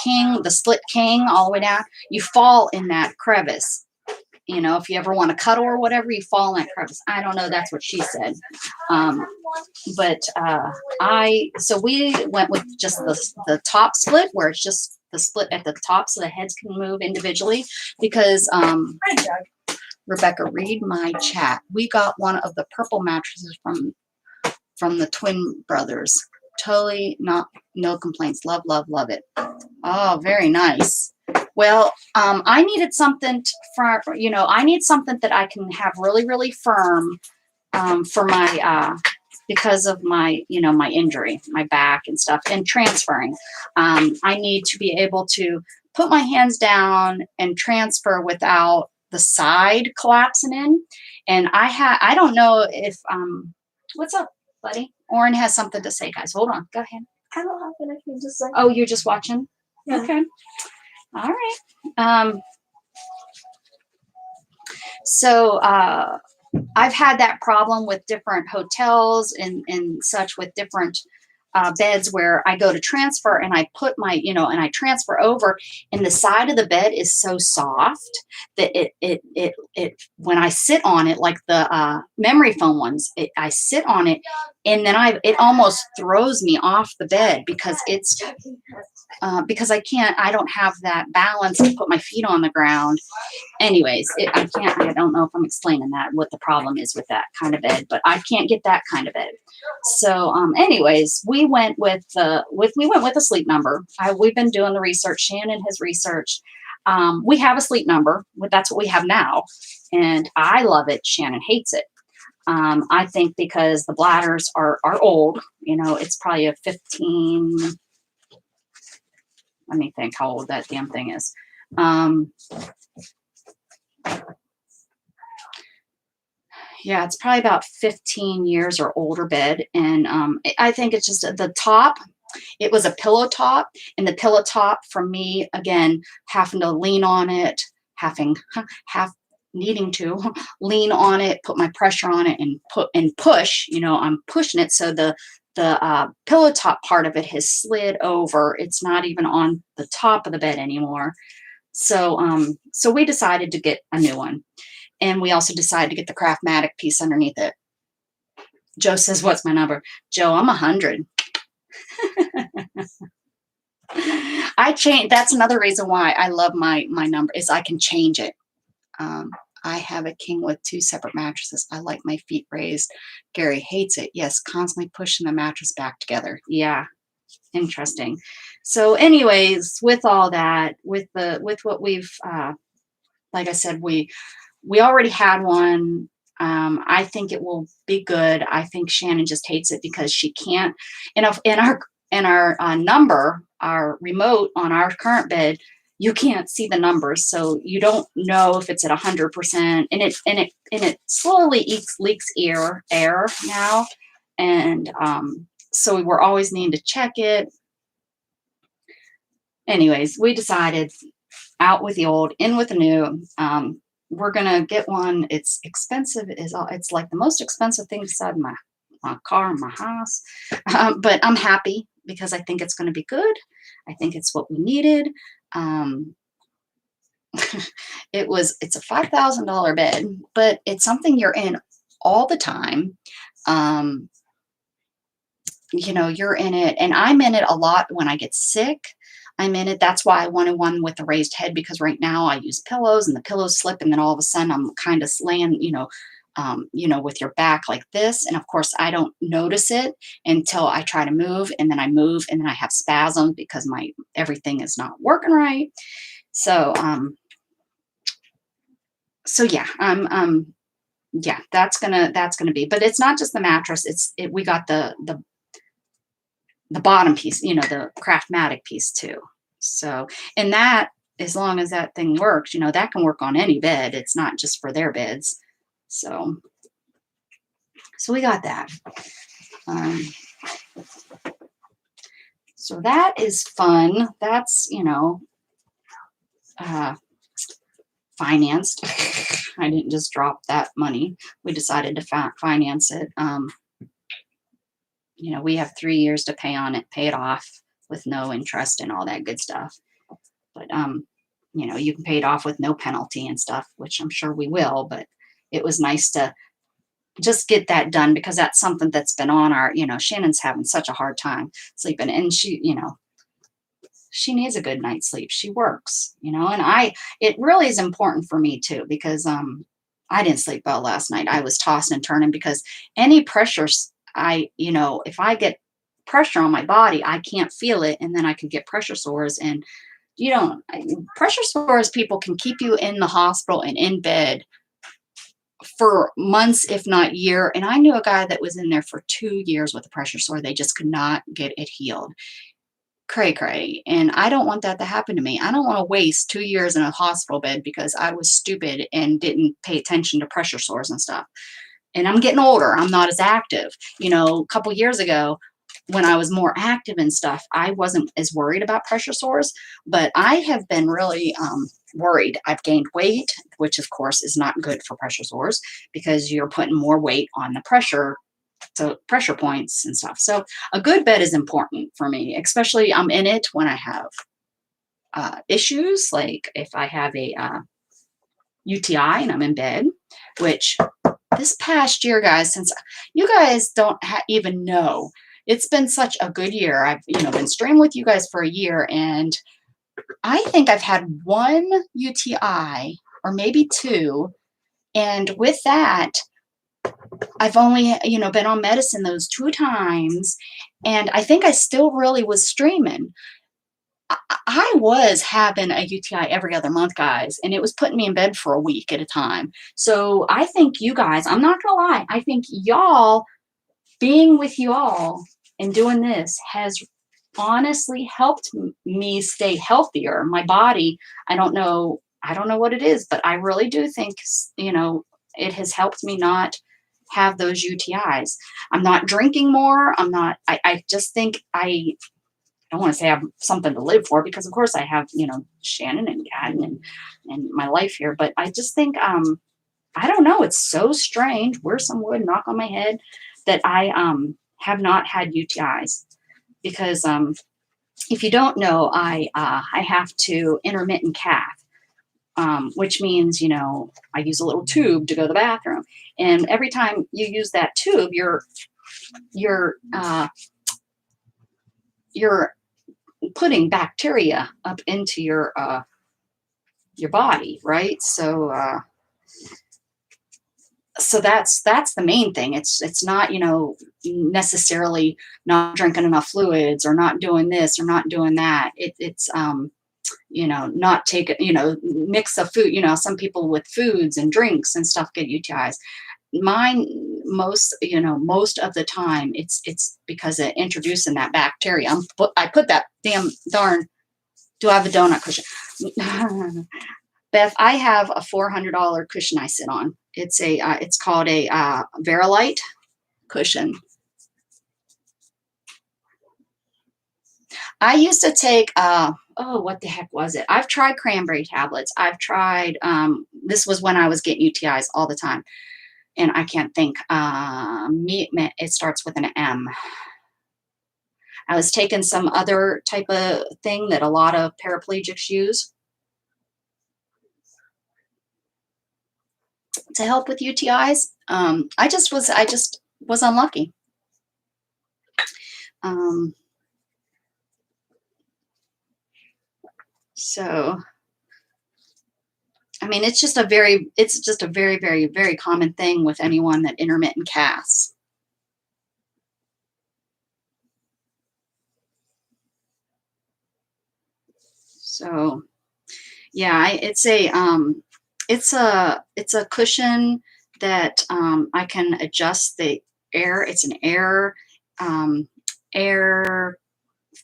split king all the way down, you fall in that crevice. You know, if you ever want to cuddle or whatever, you fall in that crevice. I don't know. That's what she said. So we went with just the top split where it's just the split at the top so the heads can move individually because, Rebecca, read my chat. We got one of the purple mattresses from the twin brothers. Totally no complaints. Love, love, love it. Oh, very nice. Well, I needed something I need something that I can have really, really firm for my because of my, my injury, my back and stuff, and transferring. I need to be able to put my hands down and transfer without the side collapsing in. And I don't know if, what's up, buddy? Oren has something to say, guys. Hold on. Go ahead. I don't have anything to say. Oh, you're just watching? Yeah. Okay. All right. So I've had that problem with different hotels and such with different beds where I go to transfer and I put my, and I transfer over and the side of the bed is so soft that it when I sit on it, like the memory foam ones, I sit on it and then it almost throws me off the bed because it's, because I don't have that balance to put my feet on the ground. Anyways, I don't know if I'm explaining what the problem is with that kind of bed, but I can't get that kind of bed. So, anyways, we went with a Sleep Number. We've been doing the research. Shannon has researched. We have a Sleep Number. That's what we have now. And I love it. Shannon hates it. I think because the bladders are old, it's probably a 15, let me think how old that damn thing is. Yeah, it's probably about 15 years or older bed. And I think it's just the top. It was a pillow top. And the pillow top for me, again, having to lean on it, needing to lean on it, put my pressure on it and push, I'm pushing it. So the pillow top part of it has slid over. It's not even on the top of the bed anymore. So we decided to get a new one. And we also decided to get the Craftmatic piece underneath it. Joe says, what's my number? Joe, I'm 100. I change. That's another reason why I love my number is I can change it. I have a king with 2 separate mattresses. I like my feet raised. Gary hates it. Yes, constantly pushing the mattress back together. Yeah, interesting. So anyways, with all that, with what we've, like I said, we already had one. I think it will be good. I think Shannon just hates it because she can't. In our number, our remote on our current bed, you can't see the numbers, so you don't know if it's at 100%. And it slowly leaks air now, and so we're always needing to check it. Anyways, we decided out with the old, in with the new. We're gonna get one. It's expensive. It's like the most expensive thing beside my car and my house. But I'm happy because I think it's going to be good. I think it's what we needed. It's a $5,000 bed, but it's something you're in all the time. You're in it, and I'm in it a lot when I get sick. I'm in it. That's why I wanted one with a raised head, because right now I use pillows and the pillows slip, and then all of a sudden I'm kind of laying, with your back like this. And of course I don't notice it until I try to move, and then I move and then I have spasms because my everything is not working right. So yeah, yeah, that's gonna be, but it's not just the mattress. We got the bottom piece, the Craftmatic piece too. So, and that, as long as that thing works, that can work on any bed. It's not just for their beds. So we got that. Um, so that is fun. That's, uh, financed. I didn't just drop that money. We decided to finance it. We have 3 years to pay it off with no interest and all that good stuff. But, you can pay it off with no penalty and stuff, which I'm sure we will, but it was nice to just get that done, because that's something that's been on our, Shannon's having such a hard time sleeping, and she needs a good night's sleep. She works, and it really is important for me too, because, I didn't sleep well last night. I was tossing and turning because any pressures, if I get pressure on my body, I can't feel it. And then I could get pressure sores, and pressure sores, people can keep you in the hospital and in bed for months, if not year. And I knew a guy that was in there for 2 years with a pressure sore. They just could not get it healed. Cray. And I don't want that to happen to me. I don't want to waste 2 years in a hospital bed because I was stupid and didn't pay attention to pressure sores and stuff. And I'm getting older. I'm not as active. A couple years ago, when I was more active and stuff, I wasn't as worried about pressure sores, but I have been really worried. I've gained weight, which of course is not good for pressure sores, because you're putting more weight on the pressure, so pressure points and stuff. So a good bed is important for me, especially I'm in it when I have issues, like if I have a UTI and I'm in bed, which this past year, guys, since you guys don't even know, it's been such a good year. I've, been streaming with you guys for a year, and I think I've had 1 UTI or maybe 2. And with that, I've only, been on medicine those 2 times. And I think I still really was streaming. I was having a UTI every other month, guys, and it was putting me in bed for a week at a time. So I think you guys, I'm not going to lie, I think y'all, being with you all and doing this has honestly helped me stay healthier. My body, I don't know what it is, but I really do think, it has helped me not have those UTIs. I'm not drinking more. I just think I don't want to say I have something to live for, because of course I have, Shannon and Gad and my life here, but I just think, I don't know. It's so strange. Where's some wood, knock on my head, that I have not had UTIs, because if you don't know, I have to intermittent cath, which means, I use a little tube to go to the bathroom, and every time you use that tube, you're putting bacteria up into your body, right? So that's the main thing. It's not, necessarily not drinking enough fluids or not doing this or not doing that. It's not taking, mix of food. Some people with foods and drinks and stuff get UTIs. Mine, most of the time, it's because of introducing that bacteria. I put that darn. Do I have a donut cushion? Beth, I have a $400 cushion I sit on. It's called a Verilight cushion. I used to take, what the heck was it? I've tried cranberry tablets. I've tried, this was when I was getting UTIs all the time. And I can't think, it starts with an M. I was taking some other type of thing that a lot of paraplegics use to help with UTIs. I just was unlucky. So, I mean, it's just a very, very, very common thing with anyone that intermittent casts. So, yeah, it's a cushion that I can adjust the air. It's an air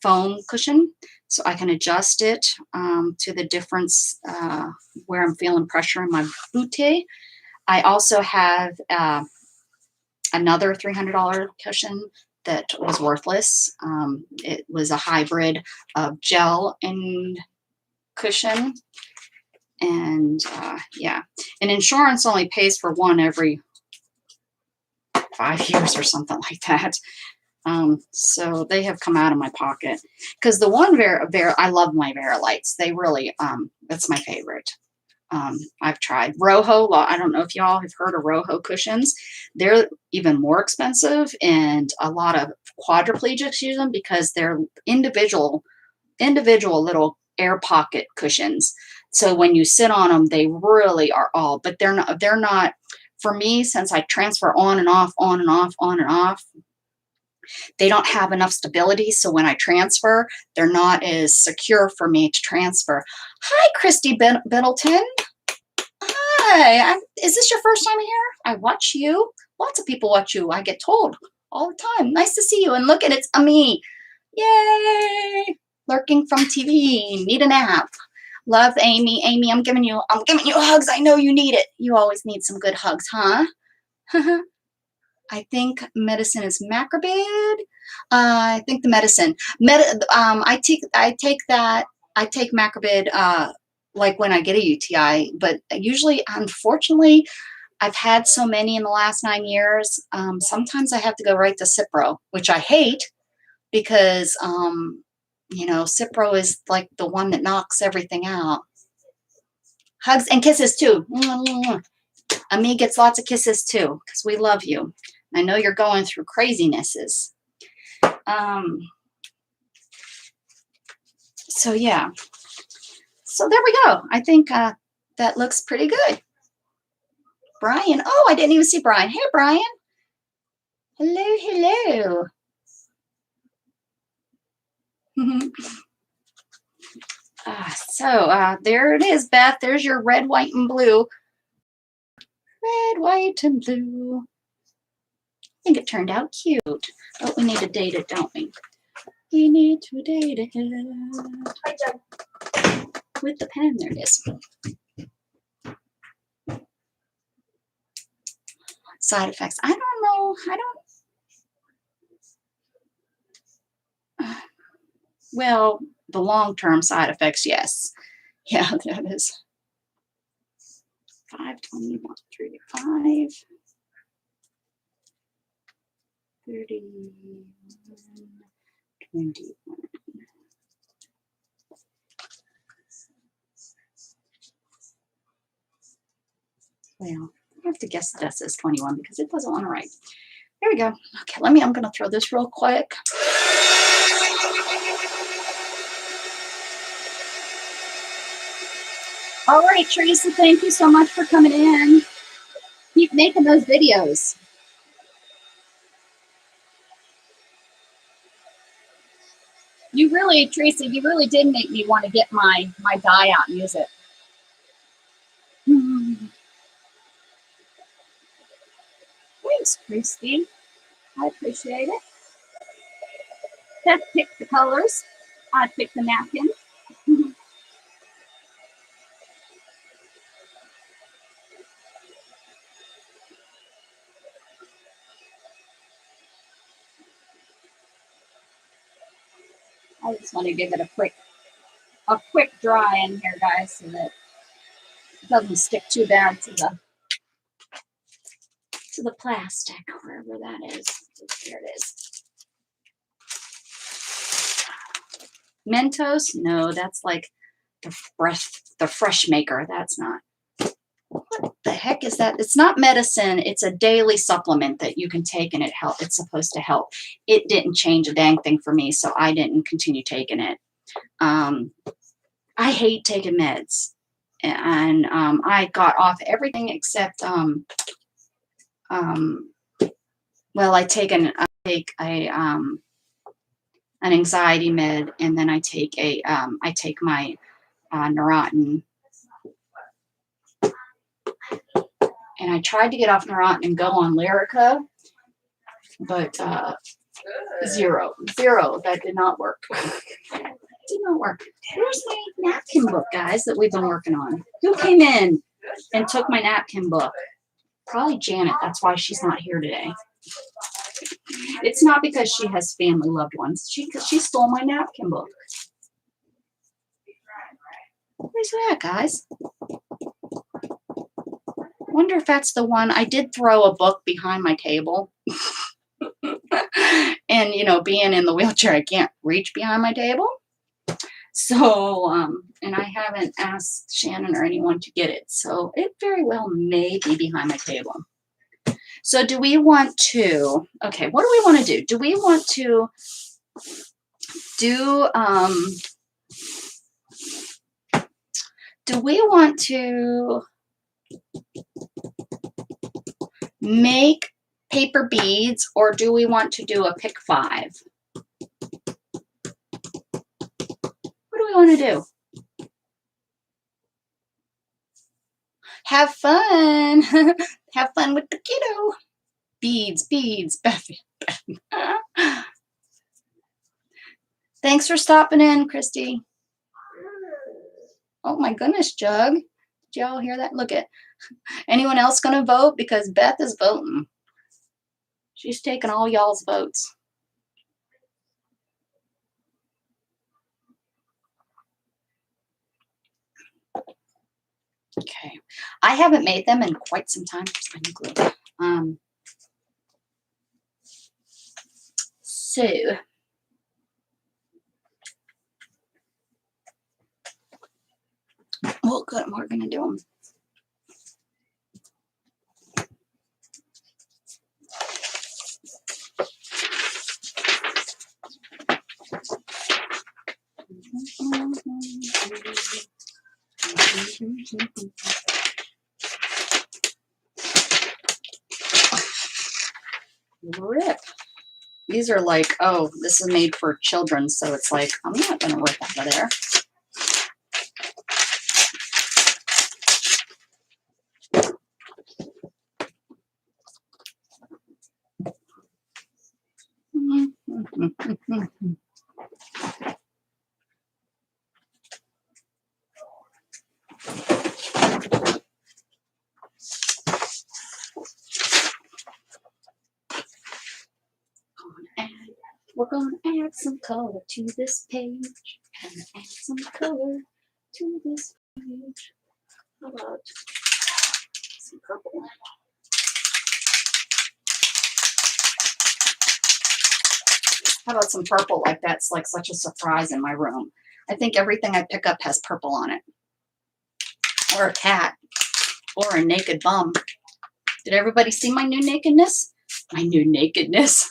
foam cushion, so I can adjust it to the difference where I'm feeling pressure in my butte. I also have another $300 cushion that was worthless. It was a hybrid of gel and cushion. And yeah, and insurance only pays for one every 5 years or something like that. So they have come out of my pocket because the one I love my Verilites. They really, that's my favorite. I've tried Roho. I don't know if y'all have heard of Roho cushions. They're even more expensive, and a lot of quadriplegics use them because they're individual little air pocket cushions. So when you sit on them, they really are all, but they're not, for me, since I transfer on and off, on and off, on and off, they don't have enough stability. So when I transfer, they're not as secure for me to transfer. Hi, Christy Biddleton. Hi, is this your first time here? I watch you. Lots of people watch you. I get told all the time. Nice to see you. And look at it's me. Yay. Lurking from TV. Need a nap. Love Amy. Amy, I'm giving you hugs. I know you need it. You always need some good hugs, huh? I think medicine is macrobid. I think the medicine. I take macrobid like when I get a UTI, but usually, unfortunately, I've had so many in the last 9 years. Sometimes I have to go right to Cipro, which I hate because Cipro is like the one that knocks everything out. Hugs and kisses too. Ami gets lots of kisses too because we love you. I know you're going through crazinesses. So yeah. So there we go. I think that looks pretty good. Brian. Oh, I didn't even see Brian. Hey, Brian. Hello, hello. So there it is, Beth. There's your red, white, and blue. Red, white, and blue. I think it turned out cute. Oh, we need to date it, don't we? We need to date it. With the pen, there it is. Side effects. I don't know. Well, the long-term side effects, yes. Yeah, that is 521, 35, 31, 21. Well, I have to guess that says 21 because it doesn't want to write. There we go. Okay, I'm going to throw this real quick. All right, Teresa, thank you so much for coming in. Keep making those videos. You really, Teresa, you really did make me want to get my dye out and use it. Thanks, Christy. I appreciate it. Beth picked the colors. I picked the napkin. I just want to give it a quick dry in here, guys, so that it doesn't stick too bad to the plastic, wherever that is. There it is. Mentos? No, that's like the fresh maker. That's not. What the heck is that? It's not medicine. It's a daily supplement that you can take and it's supposed to help. It didn't change a dang thing for me, so I didn't continue taking it. I I hate taking meds. And I got off everything except well, I take an anxiety med, and then I take my Neurontin, and I tried to get off Neurontin and go on Lyrica, but zero. That did not work. Did not work. Where's my napkin book, guys, that we've been working on? Who came in and took my napkin book? Probably Janet. That's why she's not here today. It's not because she has family loved ones. She stole my napkin book. Where's that, guys? Wonder if that's the one. I did throw a book behind my table. And, you know, being in the wheelchair, I can't reach behind my table. So, and I haven't asked Shannon or anyone to get it. So it very well may be behind my table. So do we want to, okay, what do we want to do? Do we want to make paper beads, or do we want to do a pick 5? What do we want to do? Have fun. Have fun with the kiddo. Beads. Beth. Thanks for stopping in, Christy. Oh my goodness, Jug. Did y'all hear that? Look at. Anyone else going to vote? Because Beth is voting. She's taking all y'all's votes. Okay. I haven't made them in quite some time. Here's my new glue. So well, good. We're going to do them. Rip. These are like, oh, this is made for children, so it's like, I'm not going to rip out of there. We're going to add some color to this page. And add some color to this page. How about some purple? How about some purple? Like that's like such a surprise in my room. I think everything I pick up has purple on it. Or a cat. Or a naked bum. Did everybody see my new nakedness? My new nakedness.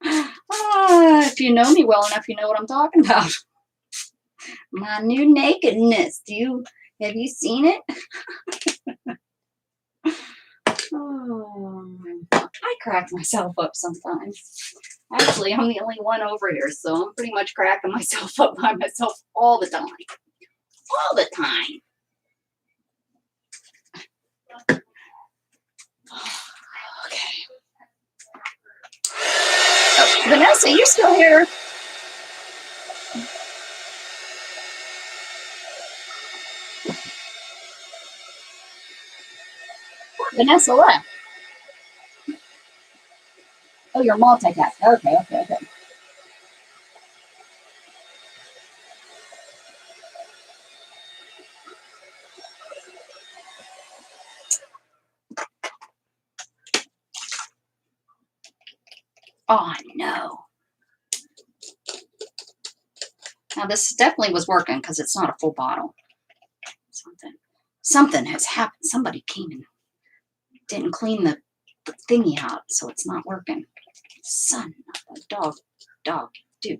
If you know me well enough, you know what I'm talking about. My new nakedness. Have you seen it? Oh, I crack myself up sometimes. Actually, I'm the only one over here, so I'm pretty much cracking myself up by myself all the time. All the time. Okay. Oh, Vanessa, you're still here. Vanessa left. Oh, you're multitasking. Okay. Oh, no. Now, this definitely was working because it's not a full bottle. Something has happened. Somebody came and didn't clean the thingy out, so it's not working. Son of a dog, do.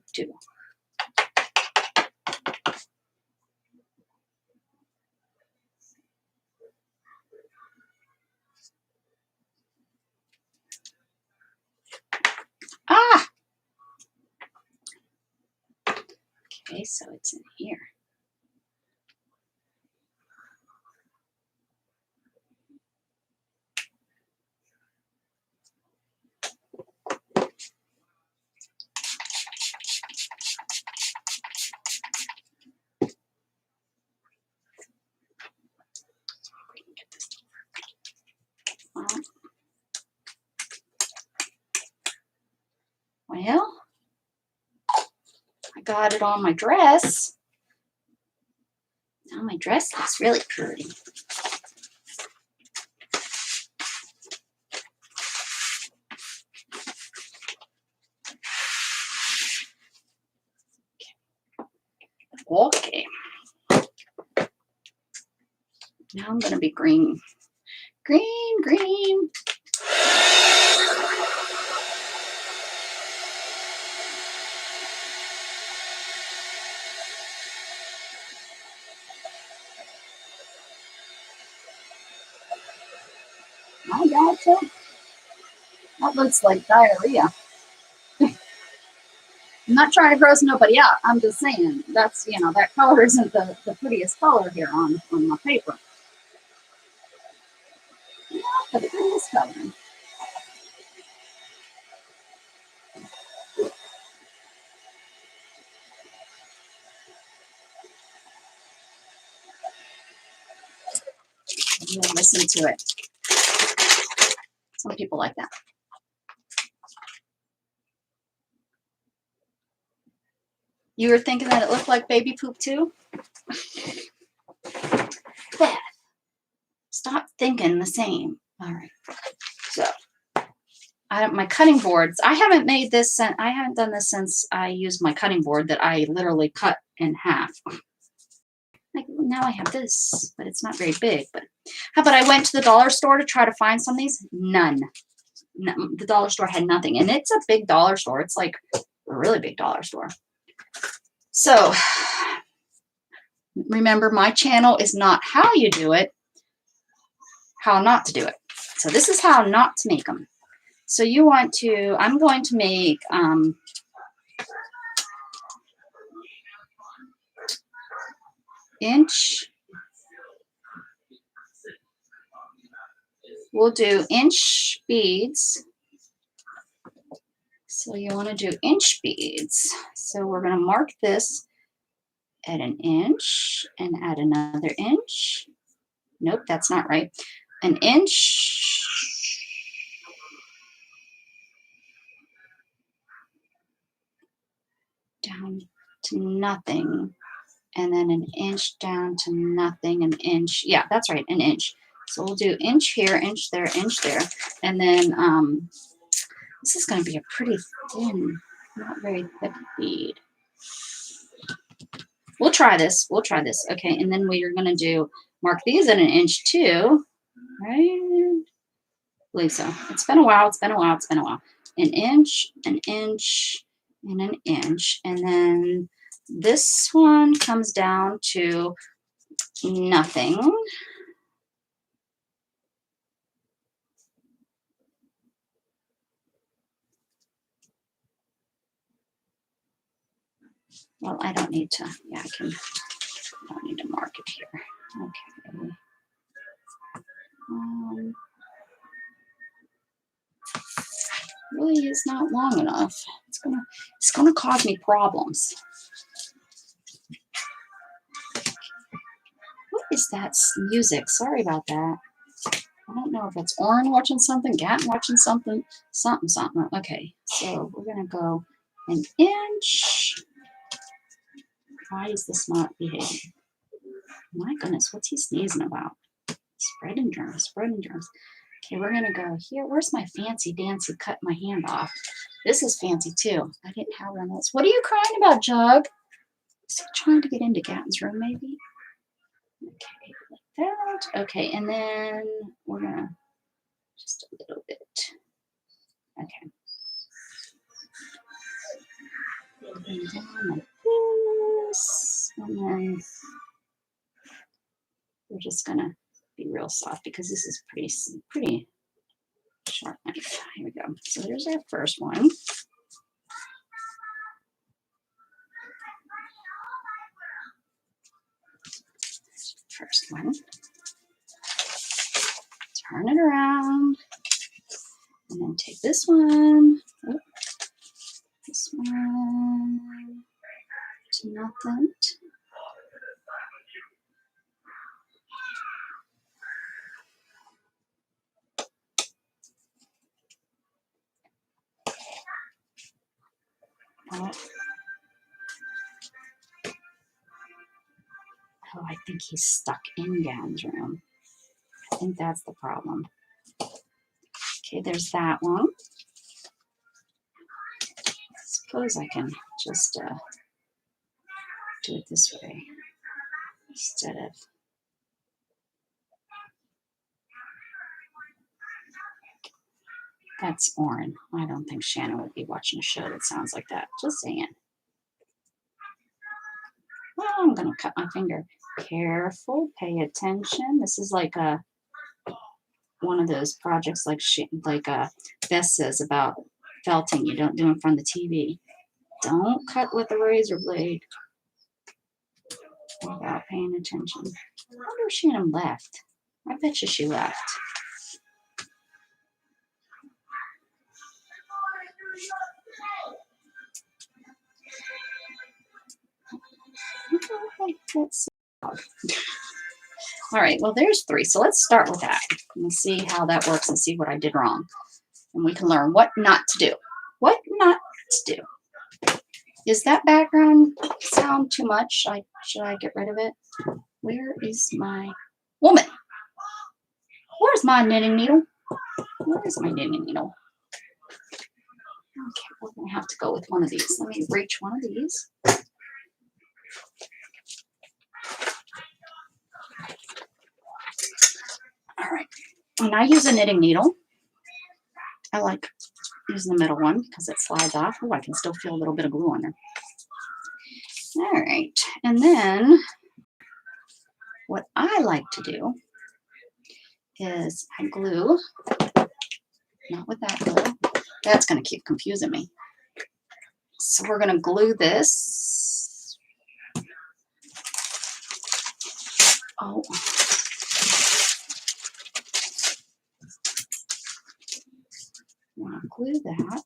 Okay, so it's in here. Well, I got it on my dress. Now my dress looks really pretty. Okay. Now I'm going to be green. Green, green. I gotcha. That looks like diarrhea. I'm not trying to gross nobody out. I'm just saying that's, you know, that color isn't the prettiest color here on my paper. Not the prettiest color. You listen to it. Some people like that. You were thinking that it looked like baby poop too? Beth, stop thinking the same. All right. So, my cutting boards. I haven't made this. I haven't done this since I used my cutting board that I literally cut in half. Like now I have this, but it's not very big. But how about I went to the dollar store to try to find some of these? None. No, the dollar store had nothing, and it's a big dollar store. It's like a really big dollar store. So remember, my channel is not how you do it, how not to do it. So this is how not to make them. So you want to, I'm going to make inch. We'll do inch beads. So you want to do inch beads. So we're going to mark this at an inch and add another inch. Nope, that's not right. An inch. Down to nothing. And then an inch down to nothing, an inch. Yeah, that's right, an inch. So we'll do inch here, inch there, inch there. And then this is going to be a pretty thin, not very thick bead. We'll try this. We'll try this. Okay, and then we are going to do, mark these at an inch too. Right? I believe so. It's been a while. It's been a while. It's been a while. An inch, and an inch. And then this one comes down to nothing. Well, I don't need to, yeah, I don't need to mark it here. Okay. Really is not long enough. It's gonna cause me problems. What is that music? Sorry about that. I don't know if it's Oren watching something, Gat watching something, something. Okay, so we're gonna go an inch. Why is this not behaving? My goodness, what's he sneezing about? Spreading germs, spreading germs. Okay, we're gonna go here. Where's my fancy dancy cut my hand off? This is fancy too. I didn't have one of those. What are you crying about, Jug? Is he trying to get into Gatton's room, maybe? Okay, like that. Okay, and then we're gonna just a little bit. Okay. And down like this, and then we're just gonna be real soft because this is pretty sharp knife. Here we go. So there's our first one. First one. Turn it around. And then take this one. Oh, this one to nothing. Oh, I think he's stuck in Gav's room. I think that's the problem. Okay, there's that one. I suppose I can just do it this way instead of. That's Oren. I don't think Shannon would be watching a show that sounds like that. Just saying. Well, I'm going to cut my finger. Careful. Pay attention. This is like one of those projects like Beth says about felting. You don't do in front of the TV. Don't cut with a razor blade without paying attention. I wonder if Shannon left. I bet you she left. Let's see. All right, well, there's 3. So let's start with that and see how that works and see what I did wrong. And we can learn what not to do. What not to do. Is that background sound too much? Should I get rid of it? Where is my woman? Where's my knitting needle? Where is my knitting needle? Okay, we're going to have to go with one of these. Let me reach one of these. All right, and I use a knitting needle. I like using the middle one because it slides off. Oh, I can still feel a little bit of glue on there. All right, and then what I like to do is I glue, not with that glue. That's going to keep confusing me. So we're going to glue this. Oh. I'm going to glue that.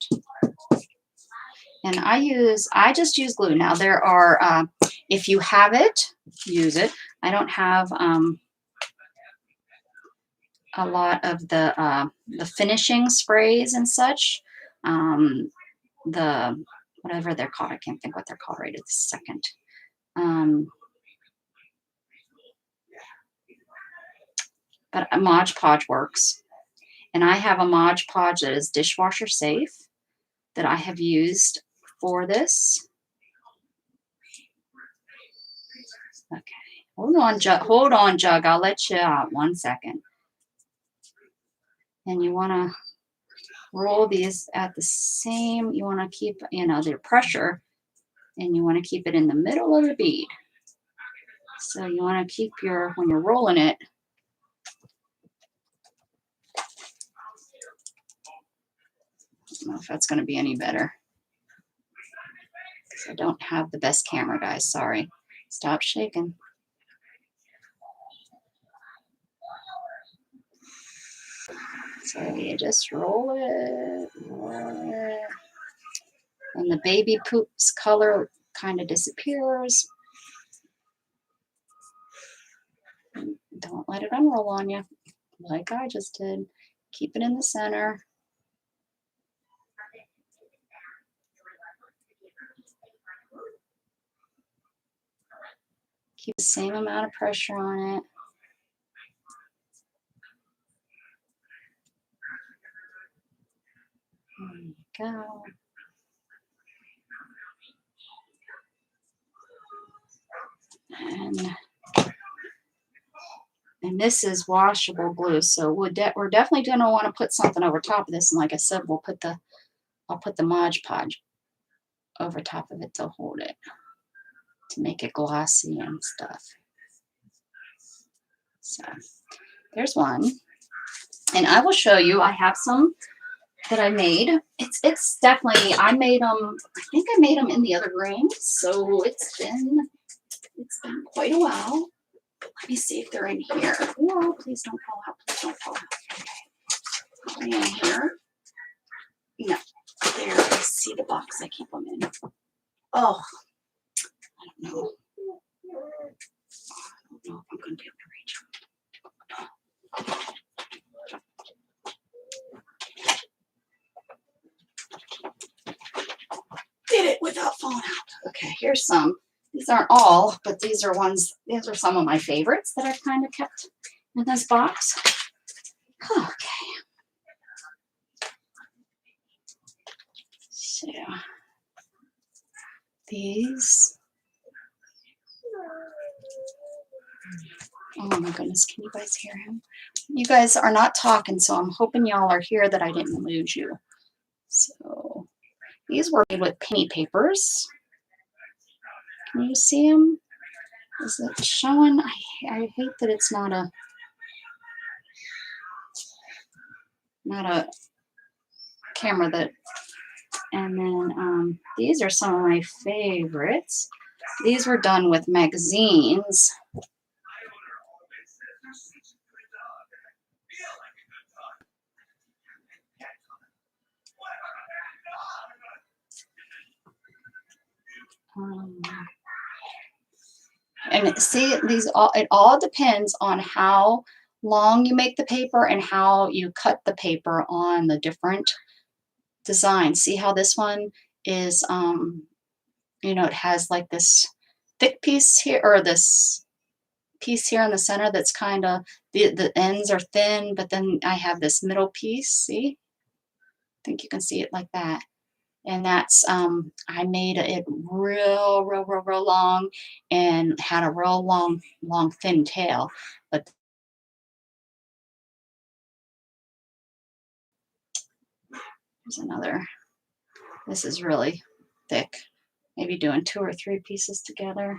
And I just use glue. Now there are, if you have it, use it. I don't have a lot of the finishing sprays and such. The whatever they're called, I can't think what they're called right at this second. But a Mod Podge works. And I have a Mod Podge that is dishwasher safe that I have used for this. Okay, hold on, Jug. I'll let you out 1 second. And you want to roll these at the same. You want to keep, their pressure, and you want to keep it in the middle of the bead. So you want to keep when you're rolling it. I don't know if that's going to be any better. I don't have the best camera, guys. Sorry. Stop shaking. So you just roll it, and the baby poops color kind of disappears. Don't let it unroll on you, like I just did. Keep it in the center. Keep the same amount of pressure on it. There you go. And this is washable glue, so we're definitely going to want to put something over top of this. And like I said, I'll put the Mod Podge over top of it to hold it, to make it glossy and stuff. So there's one, and I will show you. I have some that I made. It's definitely, I made them. I think I made them in the other room, so it's been quite a while. Let me see if they're in here. No, please don't fall out. Please don't fall out. Okay. Are they in here? No. There. I see the box I keep them in. Oh, I don't know. I don't know if I'm going to be able to reach them. Did it without falling out. Okay, here's some. These aren't all, but these are these are some of my favorites that I've kind of kept in this box. Okay. So, these. Oh my goodness, can you guys hear him? You guys are not talking, so I'm hoping y'all are here that I didn't lose you. So, these were made with penny papers. Can you see them? Is it showing? I hate that it's not a camera that. And then these are some of my favorites. These were done with magazines. And see, it all depends on how long you make the paper and how you cut the paper on the different designs. See how this one is, it has like this thick piece here, or this piece here in the center that's kind of, the ends are thin, but then I have this middle piece, see? I think you can see it like that. And that's, I made it real long and had a real long, thin tail. But there's another, this is really thick. Maybe doing 2 or 3 pieces together.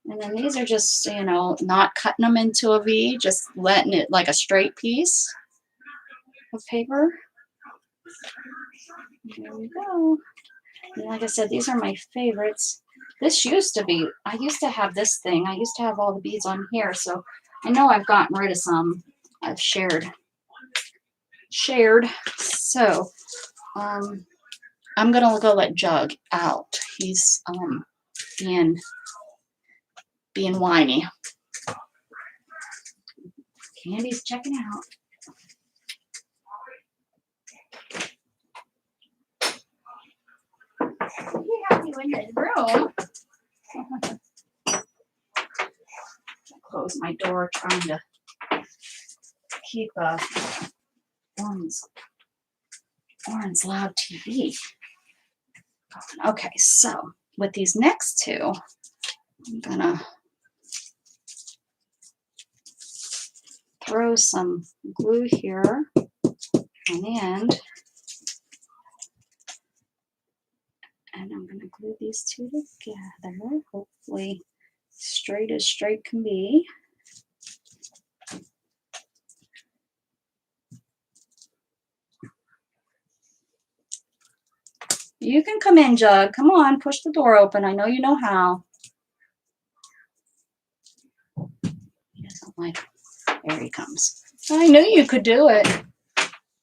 And then these are just, not cutting them into a V, just letting it like a straight piece of paper. There we go. And like I said, these are my favorites. This used to be, I used to have this thing. I used to have all the beads on here. So I know I've gotten rid of some. I've shared. So I'm going to go let Jug out. He's being whiny. Candy's checking out. He had you in his room. Close my door, trying to keep Oren's loud TV. Okay, so with these next two, I'm gonna throw some glue here on the end. And I'm going to glue these two together, hopefully straight as straight can be. You can come in, Jug. Come on, push the door open. I know you know how. He doesn't like it. There he comes. I knew you could do it.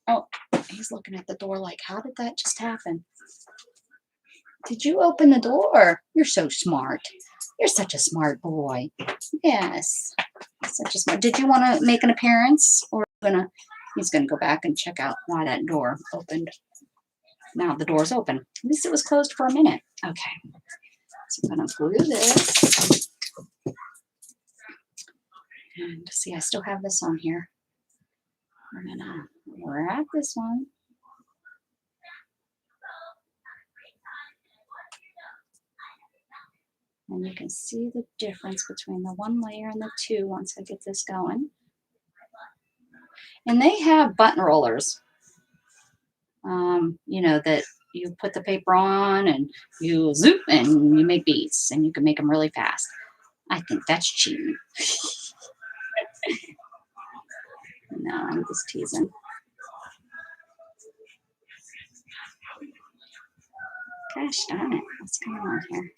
Oh, he's looking at the door like, how did that just happen? Did you open the door? You're so smart. You're such a smart boy. Yes. Such a smart. Did you want to make an appearance, or he's gonna go back and check out why that door opened. Now the door's open. At least it was closed for a minute. Okay. So I'm gonna glue this. And see, I still have this on here. We're gonna wrap this one. And you can see the difference between the one layer and the two once I get this going. And they have button rollers, that you put the paper on and you zoop and you make beads, and you can make them really fast. I think that's cheating. No, I'm just teasing. Gosh darn it, what's going on here?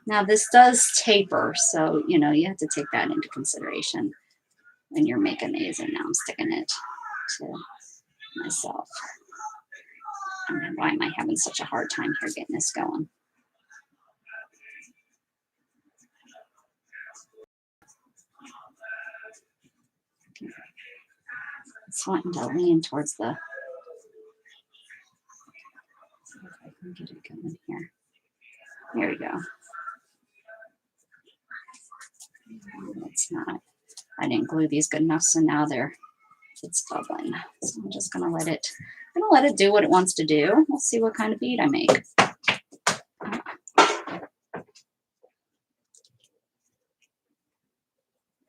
Now this does taper, so you know you have to take that into consideration when you're making these. And now I'm sticking it to myself. I don't know why am I having such a hard time here getting this going. It's wanting to lean towards the. See if I can get it going here. There we go. It's not. I didn't glue these good enough, so now it's bubbling. So I'm just gonna let it. I'm gonna let it do what it wants to do. We'll see what kind of bead I make.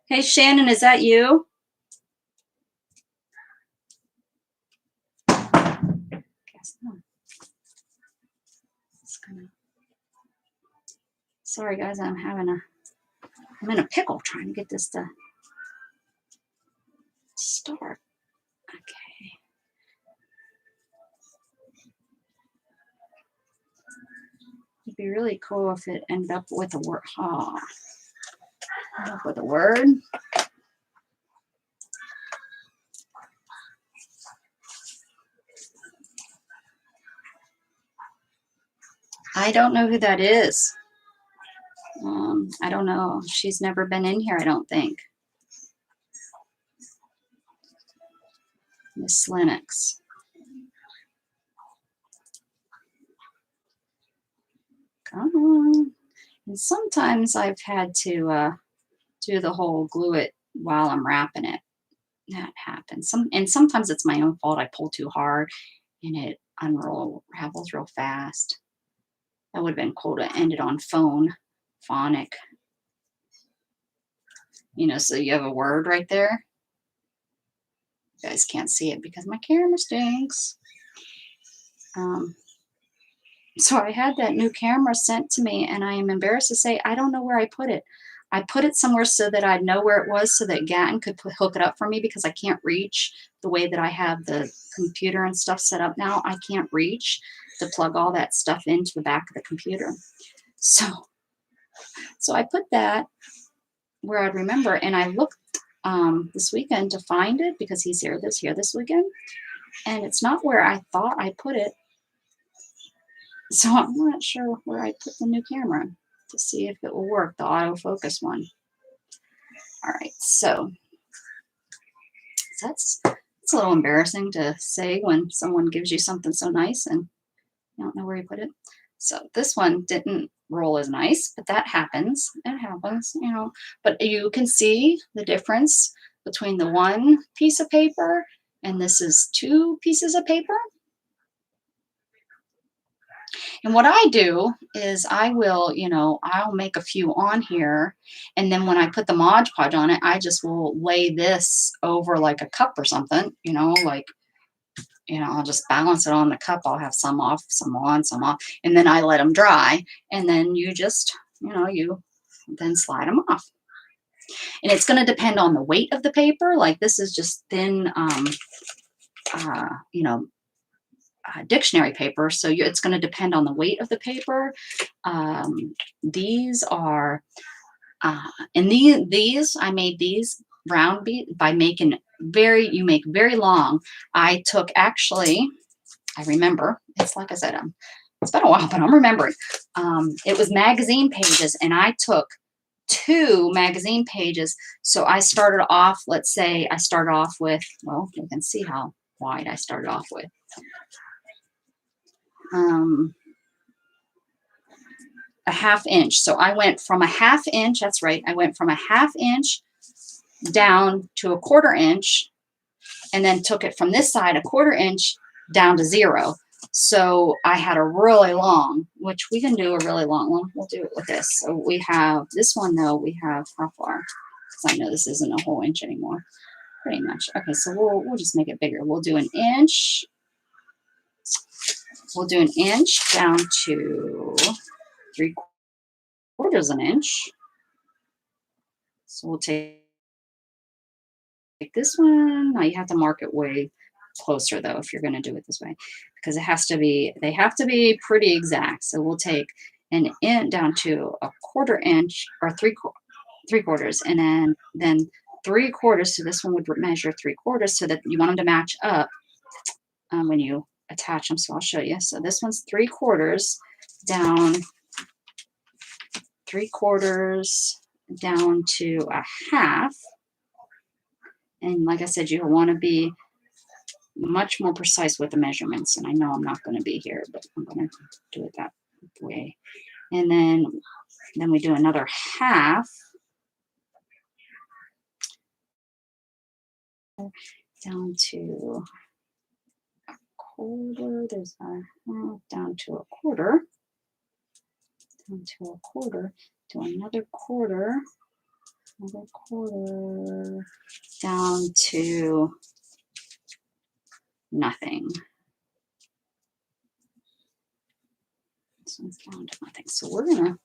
Hey Shannon, is that you? Guess not. Sorry guys, I'm in a pickle trying to get this to start. Okay. It'd be really cool if it ended up with a word. Oh, end up with a word. I don't know who that is. I don't know. She's never been in here, I don't think. Miss Lennox. Come on. And sometimes I've had to do the whole glue it while I'm wrapping it. That happens. And sometimes it's my own fault. I pull too hard and it unravels real fast. That would have been cool to end it on phonic. You know, so you have a word right there. You guys can't see it because my camera stinks. So I had that new camera sent to me, and I am embarrassed to say I don't know where I put it. I put it somewhere so that I'd know where it was so that Gatton could hook it up for me, because I can't reach the way that I have the computer and stuff set up now. I can't reach to plug all that stuff into the back of the computer. So I put that where I'd remember, and I looked this weekend to find it because he's here this weekend, and it's not where I thought I put it. So I'm not sure where I put the new camera to see if it will work, the autofocus one. All right, so it's a little embarrassing to say when someone gives you something so nice and you don't know where you put it. So this one didn't roll as nice, but that happens. It happens, you know. But you can see the difference between the one piece of paper and this is 2 pieces of paper. And what I do is I will, you know, I'll make a few on here. And then when I put the Mod Podge on it, I just will lay this over like a cup or something, you know, like, you know, I'll just balance it on the cup. I'll have some off, some on, some off. And then I let them dry. And then you just, you know, you then slide them off. And it's going to depend on the weight of the paper. Like this is just thin, you know, dictionary paper, so it's going to depend on the weight of the paper. These are and these I made these round bead by making you make very long. I took, actually, I remember, it's like I said, it's been a while, but I'm remembering. It was magazine pages, and I took 2 magazine pages. So I started off, let's say I started off with, well, you can see how wide I started off with. A 1/2 inch. So I went from a 1/2 inch, that's right, I went from a 1/2 inch down to a 1/4 inch, and then took it from this side a 1/4 inch down to 0. So I had a really long, which we can do a really long one. We'll do it with this. So we have this one though, we have how far? Because I know this isn't a whole inch anymore. Pretty much. Okay, so we'll just make it bigger. We'll do an inch. We'll do an inch down to 3/4 inch. So we'll take this one. Now you have to mark it way closer though if you're going to do it this way, because it has to be, they have to be pretty exact. So we'll take an inch down to a 1/4 inch or 3/4, and then 3/4. So this one would measure 3/4 so that you want them to match up when you attach them. So I'll show you. So this one's 3/4 down, 3/4 down to a 1/2. And like I said, you want to be much more precise with the measurements. And I know I'm not going to be here, but I'm going to do it that way. And then we do another 1/2 down to a 1/4. There's a 1/2 down to a 1/4. Down to a 1/4. Do another 1/4. Another 1/4 down to nothing. This one's down to nothing. So we're gonna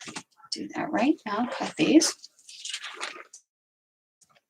do that right now. Cut these.